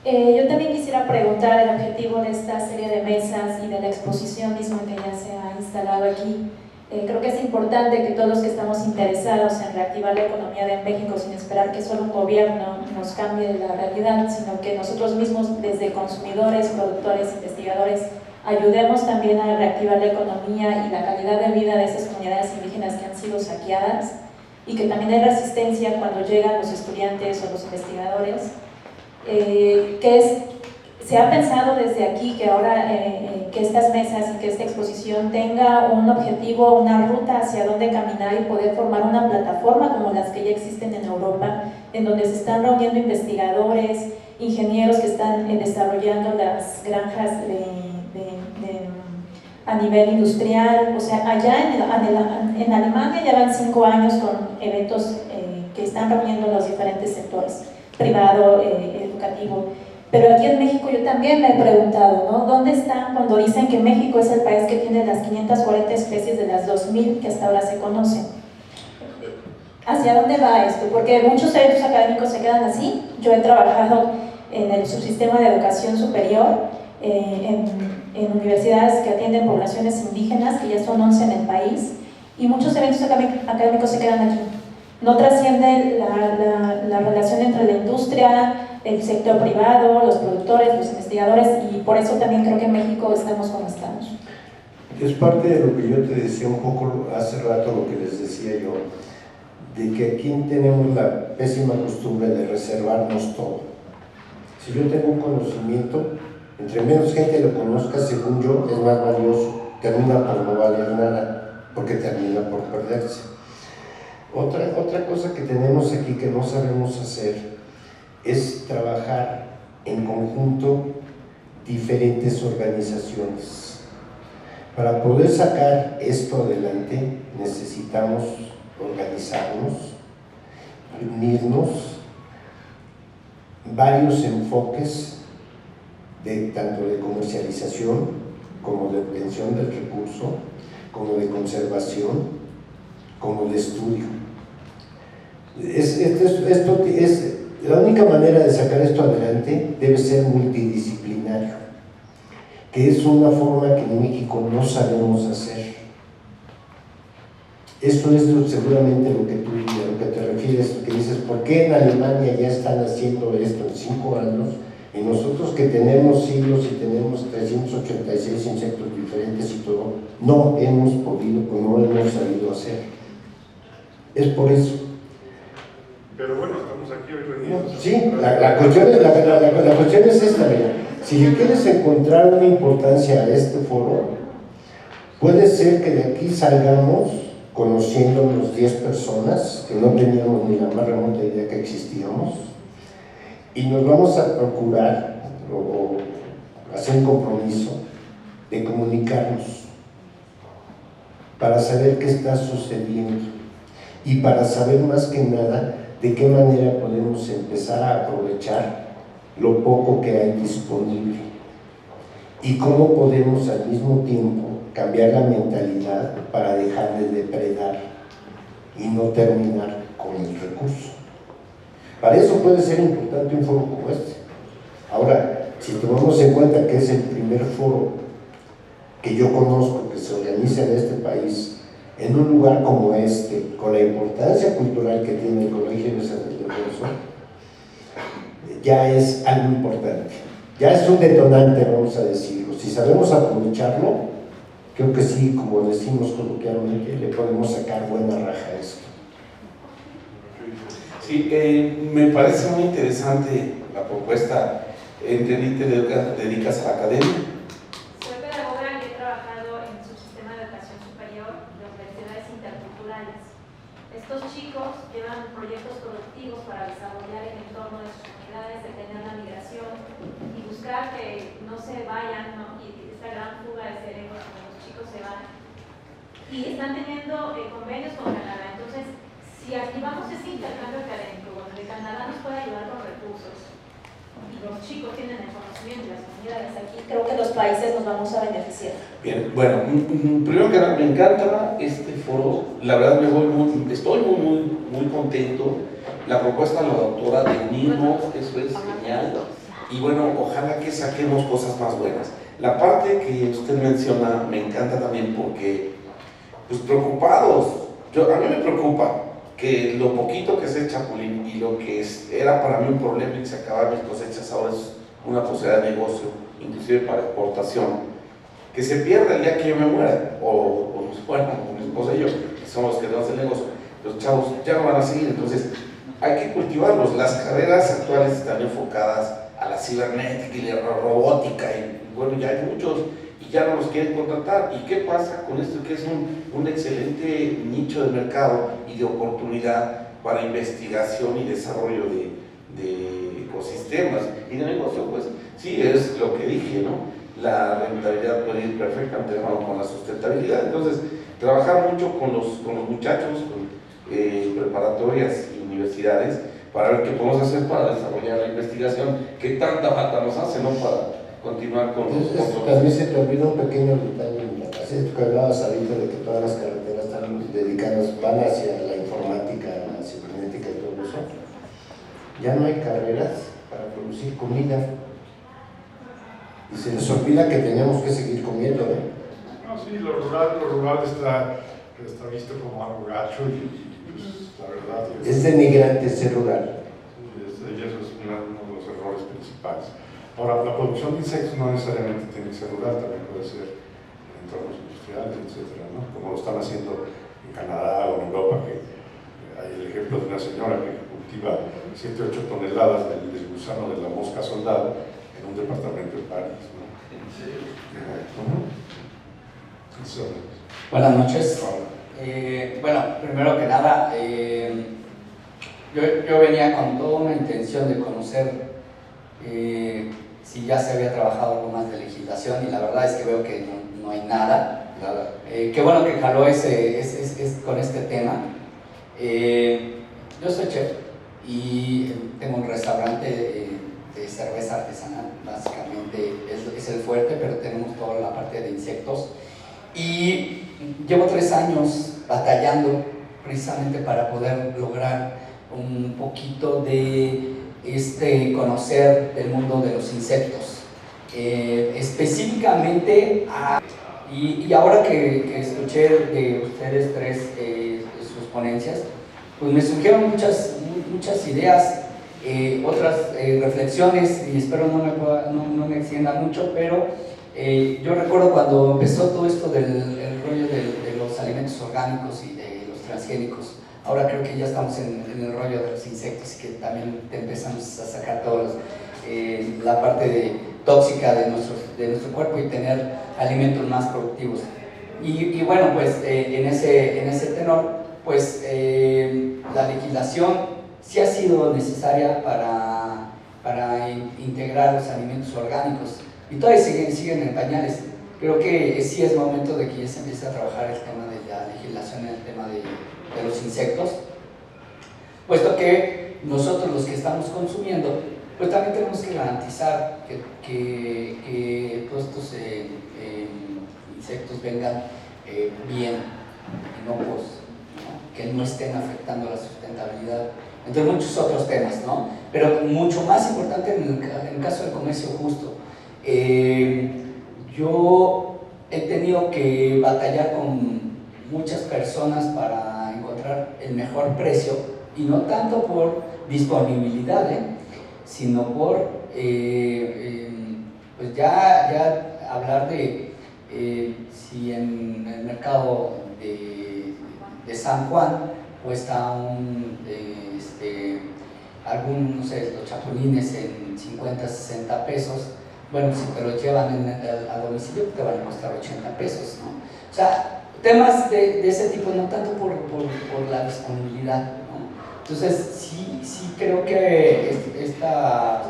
I: Yo también quisiera preguntar el objetivo de esta serie de mesas y de la exposición misma que ya se ha instalado aquí. Creo que es importante que todos los que estamos interesados en reactivar la economía de México, sin esperar que solo un gobierno nos cambie la realidad, sino que nosotros mismos, desde consumidores, productores, investigadores, ayudemos también a reactivar la economía y la calidad de vida de esas comunidades indígenas que han sido saqueadas, y que también hay resistencia cuando llegan los estudiantes o los investigadores. Se ha pensado desde aquí que ahora que estas mesas y que esta exposición tenga un objetivo, una ruta hacia dónde caminar y poder formar una plataforma como las que ya existen en Europa, en donde se están reuniendo investigadores, ingenieros que están desarrollando las granjas a nivel industrial. O sea, allá en Alemania ya van 5 años con eventos que están reuniendo los diferentes sectores, privado, educativo. Pero aquí en México yo también me he preguntado, ¿no? ¿Dónde están cuando dicen que México es el país que tiene las 540 especies de las 2000 que hasta ahora se conocen? ¿Hacia dónde va esto? Porque muchos eventos académicos se quedan así. Yo he trabajado en el subsistema de educación superior, en universidades que atienden poblaciones indígenas, que ya son 11 en el país, y muchos eventos académicos se quedan aquí. No trasciende la relación entre la industria, el sector privado, los productores, los investigadores, y por eso también creo que en México estamos como estamos.
D: Es parte de lo que yo te decía un poco hace rato, lo que les decía yo, de que aquí tenemos la pésima costumbre de reservarnos todo. Si yo tengo un conocimiento, entre menos gente lo conozca, según yo, es más valioso, termina por no valer nada, porque termina por perderse. Otra cosa que tenemos aquí que no sabemos hacer es trabajar en conjunto diferentes organizaciones. Para poder sacar esto adelante necesitamos organizarnos, unirnos, varios enfoques tanto de comercialización como de obtención del recurso, como de conservación, como de estudio. La única manera de sacar esto adelante debe ser multidisciplinario, que es una forma que en México no sabemos hacer. Eso es seguramente lo que tú a lo que te refieres, que dices, ¿por qué en Alemania ya están haciendo esto en 5 años? Y nosotros que tenemos siglos y tenemos 386 insectos diferentes y todo, no hemos podido, no hemos sabido hacer. Es por eso.
B: Pero bueno, estamos aquí hoy reunidos.
D: Sí, la cuestión es esta, mira. Si le quieres encontrar una importancia a este foro, puede ser que de aquí salgamos conociéndonos 10 personas que no teníamos ni la más remota idea que existíamos, y nos vamos a procurar o hacer un compromiso de comunicarnos para saber qué está sucediendo y para saber más que nada de qué manera podemos empezar a aprovechar lo poco que hay disponible y cómo podemos al mismo tiempo cambiar la mentalidad para dejar de depredar y no terminar con el recurso. Para eso puede ser importante un foro como este. Ahora, si tomamos en cuenta que es el primer foro que yo conozco que se organiza en este país, en un lugar como este, con la importancia cultural que tiene el Colegio de San Ildefonso, ya es algo importante. Ya es un detonante, vamos a decirlo. Si sabemos aprovecharlo, creo que sí, como decimos coloquialmente, le podemos sacar buena raja a esto.
C: Sí, me parece muy interesante la propuesta. Entendí que te dedicas a la academia.
J: Soy pedagoga y he trabajado en su sistema de educación superior de universidades interculturales. Estos chicos llevan proyectos productivos para desarrollar el entorno de sus comunidades, detener la migración y buscar que no se vayan, ¿no? Y esta gran fuga de cerebros cuando los chicos se van. Y están teniendo convenios con Canadá. Entonces, si activamos ese intercambio académico, donde Canadá nos puede ayudar con recursos, y los chicos tienen el conocimiento y las comunidades aquí,
I: Creo que los países nos vamos a beneficiar.
C: Bien, bueno, primero que nada, me encanta este foro. La verdad, estoy muy contento. La propuesta de la doctora de unirnos, eso es genial. Y bueno, ojalá que saquemos cosas más buenas. La parte que usted menciona me encanta también porque, pues preocupados, a mí me preocupa que lo poquito que es el chapulín y lo que era para mí un problema y se acaban mis cosechas ahora es una posibilidad de negocio, inclusive para exportación, que se pierda el día que yo me muera, o nos fueran, como mi esposa y yo, que somos los que tenemos el negocio. Los chavos ya no van a seguir, entonces hay que cultivarlos. Las carreras actuales están enfocadas a la cibernética y la robótica, y bueno, ya hay muchos y ya no los quieren contratar. ¿Y qué pasa con esto que es un excelente nicho de mercado y de oportunidad para investigación y desarrollo de ecosistemas y de negocio? Pues sí, es lo que dije, ¿no? La rentabilidad puede ir perfectamente de mano con la sustentabilidad. Entonces, trabajar mucho con los muchachos, con preparatorias y universidades, para ver qué podemos hacer para desarrollar la investigación que tanta falta nos hace, ¿no? Para continuar con los...
D: También se te olvidó un pequeño detalle, así que hablabas ahorita de que todas las carreteras están dedicadas, van hacia la informática, la cibernética y todo eso. Ya no hay carreras para producir comida. Y se les olvida que tenemos que seguir comiendo, ¿eh?
B: No, sí, lo rural está visto como algo gacho y pues, la verdad
D: es denigrante ser rural.
B: Y eso es uno de los errores principales. Ahora, la producción de insectos no necesariamente tiene que ser rural, también puede ser entornos industriales, etcétera, ¿no? Como lo están haciendo en Canadá o en Europa, que hay el ejemplo de una señora que cultiva 7 o 8 toneladas del gusano de la mosca soldado en un departamento de París, ¿no?
K: Buenas noches. Bueno, primero que nada, yo venía con toda una intención de conocer si ya se había trabajado algo más de legislación, y la verdad es que veo que no hay nada. Qué bueno que jaló con este tema. Yo soy chef y tengo un restaurante de cerveza artesanal, básicamente es el fuerte, pero tenemos toda la parte de insectos. Y llevo 3 años batallando precisamente para poder lograr un poquito de conocer el mundo de los insectos. Específicamente, y ahora que escuché de ustedes 3 sus ponencias, pues me surgieron muchas ideas, otras reflexiones, y espero no me extienda mucho, pero yo recuerdo cuando empezó todo esto del rollo de los alimentos orgánicos y de los transgénicos. Ahora creo que ya estamos en el rollo de los insectos, y que también empezamos a sacar todos la parte tóxica de nuestro cuerpo y tener alimentos más productivos. Y bueno, pues en ese tenor, pues la legislación sí ha sido necesaria para integrar los alimentos orgánicos, y todavía siguen en pañales. Creo que sí es momento de que ya se empiece a trabajar el tema de la legislación en el tema de los insectos, puesto que nosotros, los que estamos consumiendo, pues también tenemos que garantizar que todos estos insectos vengan bien, inocuos, ¿no? Que no estén afectando la sustentabilidad, entre muchos otros temas, ¿no? Pero mucho más importante en el caso del comercio justo. Yo he tenido que batallar con muchas personas para encontrar el mejor precio, y no tanto por disponibilidad, sino por pues ya hablar de si en el mercado de San Juan cuesta no sé, los chapulines en 50, 60 pesos. Bueno, si te lo llevan a domicilio, te van a costar 80 pesos, ¿no? O sea, temas de ese tipo, no tanto por la disponibilidad, ¿no? Entonces, sí creo que esta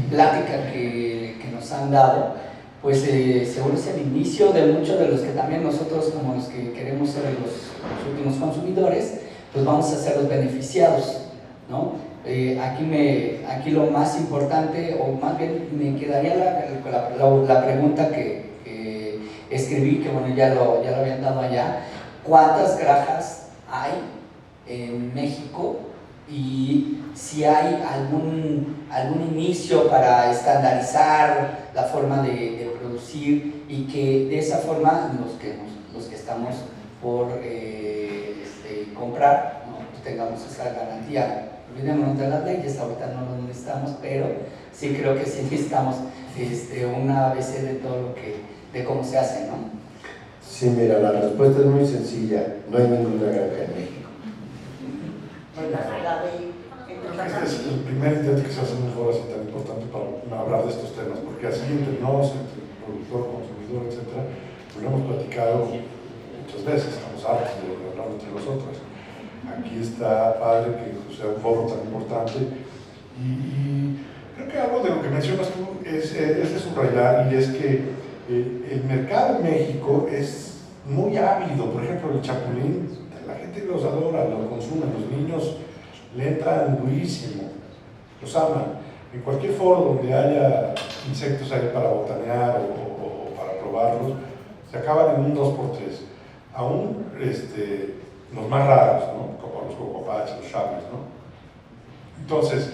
K: plática que nos han dado, pues seguro es el inicio de muchos de los que también nosotros, como los que queremos ser los últimos consumidores, pues vamos a ser los beneficiados, ¿no? Aquí lo más importante, o más bien me quedaría la pregunta que escribí, que bueno, ya lo habían dado allá: ¿cuántas granjas hay en México? Y si hay algún inicio para estandarizar la forma de producir, y que de esa forma los que estamos por comprar, ¿no? Pues tengamos esa garantía. Olvidémonos de las leyes, ahorita no lo necesitamos, pero sí creo que sí necesitamos una ABC de todo de cómo se hace, ¿no?
D: Sí, mira, la respuesta es muy sencilla: no hay ninguna granja en México.
B: Este es el primer intento que se hace en un foro así tan importante para hablar de estos temas, porque así entre productor, consumidor, etc., lo hemos platicado muchas veces, estamos hartos de hablar entre nosotros. Aquí está padre que sea un foro tan importante, y creo que algo de lo que mencionas tú es de subrayar, y es que el mercado en México es muy ávido. Por ejemplo, el chapulín, la gente los adora, lo consume, los niños le entran durísimo, los aman. En cualquier foro donde haya insectos ahí para botanear o para probarlos, se acaban en un 2x3. Aún los más raros, ¿no? Como los cocopaches, los chavos, ¿no? Entonces,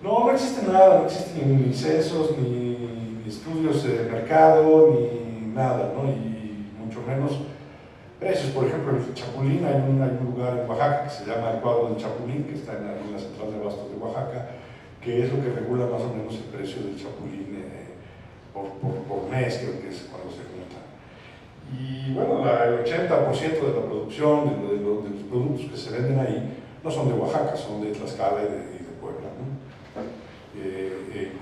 B: no existe nada, no existen ni censos, ni estudios de mercado, ni nada, ¿no? Y mucho menos precios. Por ejemplo, el chapulín, hay un lugar en Oaxaca que se llama el Cuadro del Chapulín, que está en la central de abastos de Oaxaca, que es lo que regula más o menos el precio del chapulín por mes, creo que es cuando se junta. Y bueno, el 80% de la producción, de los productos que se venden ahí, no son de Oaxaca, son de Tlaxcala y de Puebla, ¿no?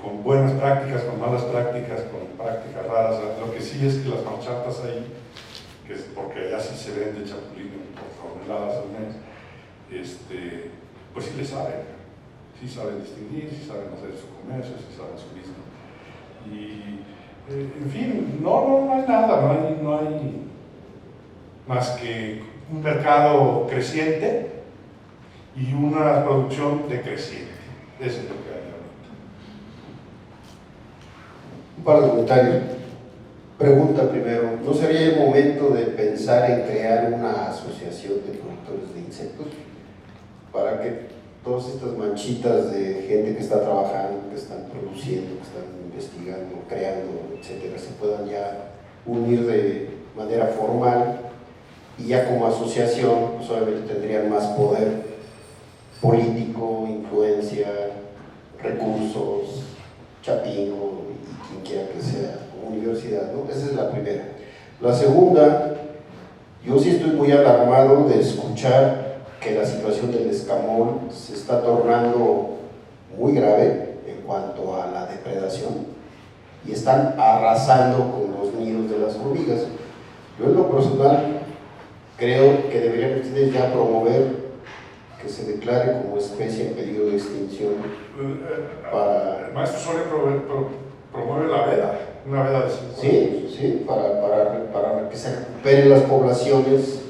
B: Con buenas prácticas, con malas prácticas, con prácticas raras. Lo que sí es que las horchatas ahí, que es porque allá sí se vende chapulín por toneladas al mes, pues sí le saben, sí saben distinguir, sí saben hacer su comercio, sí saben su business. Y en fin, no hay nada, no hay más que un mercado creciente y una producción decreciente. Eso es lo que hay ahorita.
L: Un par de comentarios. Pregunta primero, ¿no sería el momento de pensar en crear una asociación de productores de insectos para que todas estas manchitas de gente que está trabajando, que están produciendo, que están investigando, creando, etcétera, se puedan ya unir de manera formal y ya como asociación pues obviamente tendrían más poder político, influencia, recursos, chapingo y quien quiera que sea, universidad, ¿no? Esa es la primera. La segunda, yo sí estoy muy alarmado de escuchar que la situación del escamol se está tornando muy grave en cuanto a la depredación y están arrasando con los nidos de las hormigas. Yo en lo personal creo que deberían ustedes ya promover que se declare como especie en peligro de extinción para...
B: El maestro Soria promueve la veda, una veda de 5 años.
L: Sí, para que se recuperen las poblaciones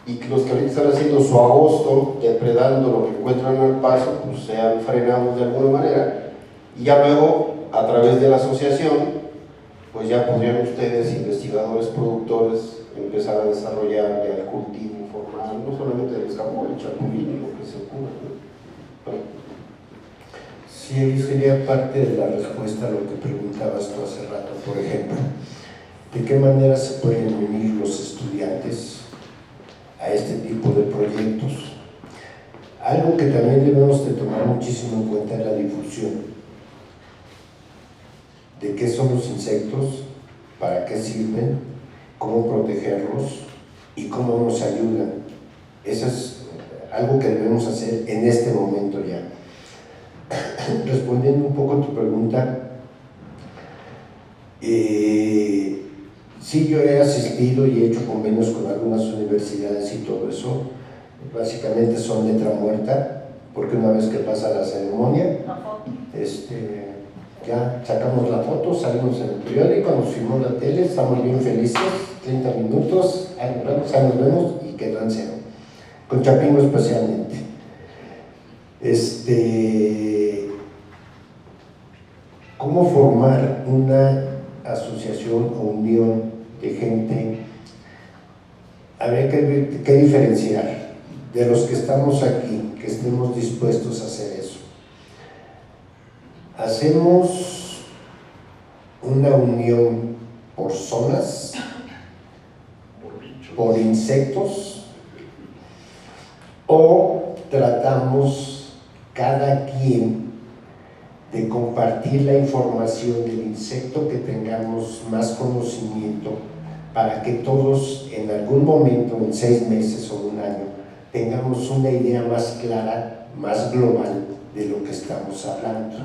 L: y que los que ahorita están haciendo su agosto, depredando lo que encuentran al paso, pues sean frenados de alguna manera y ya luego, a través de la asociación, pues ya podrían ustedes, investigadores, productores, empezar a desarrollar ya el cultivo formal, no solamente del escamol, el chapulín, lo que se ocurra, ¿no?
D: Sí, sería parte de la respuesta a lo que preguntabas tú hace rato, por ejemplo. ¿De qué manera se pueden unir los estudiantes a este tipo de proyectos? Algo que también debemos de tomar muchísimo en cuenta es la difusión. ¿De qué son los insectos? ¿Para qué sirven? ¿Cómo protegerlos? ¿Y cómo nos ayudan? Eso es algo que debemos hacer en este momento ya. Respondiendo un poco a tu pregunta, sí, yo he asistido y he hecho convenios con algunas universidades y todo eso. Básicamente son letra muerta, porque una vez que pasa la ceremonia, ya sacamos la foto, salimos en el periódico, nos filmó la tele, estamos bien felices, 30 minutos, ahí nos vemos y quedó en cero. Con Chapingo especialmente. ¿Cómo formar una asociación o unión de gente? Habría que diferenciar de los que estamos aquí, que estemos dispuestos a hacer eso. ¿Hacemos una unión por zonas, por insectos, o tratamos cada quien de compartir la información del insecto que tengamos más conocimiento para que todos en algún momento, en 6 meses o un año, tengamos una idea más clara, más global de lo que estamos hablando?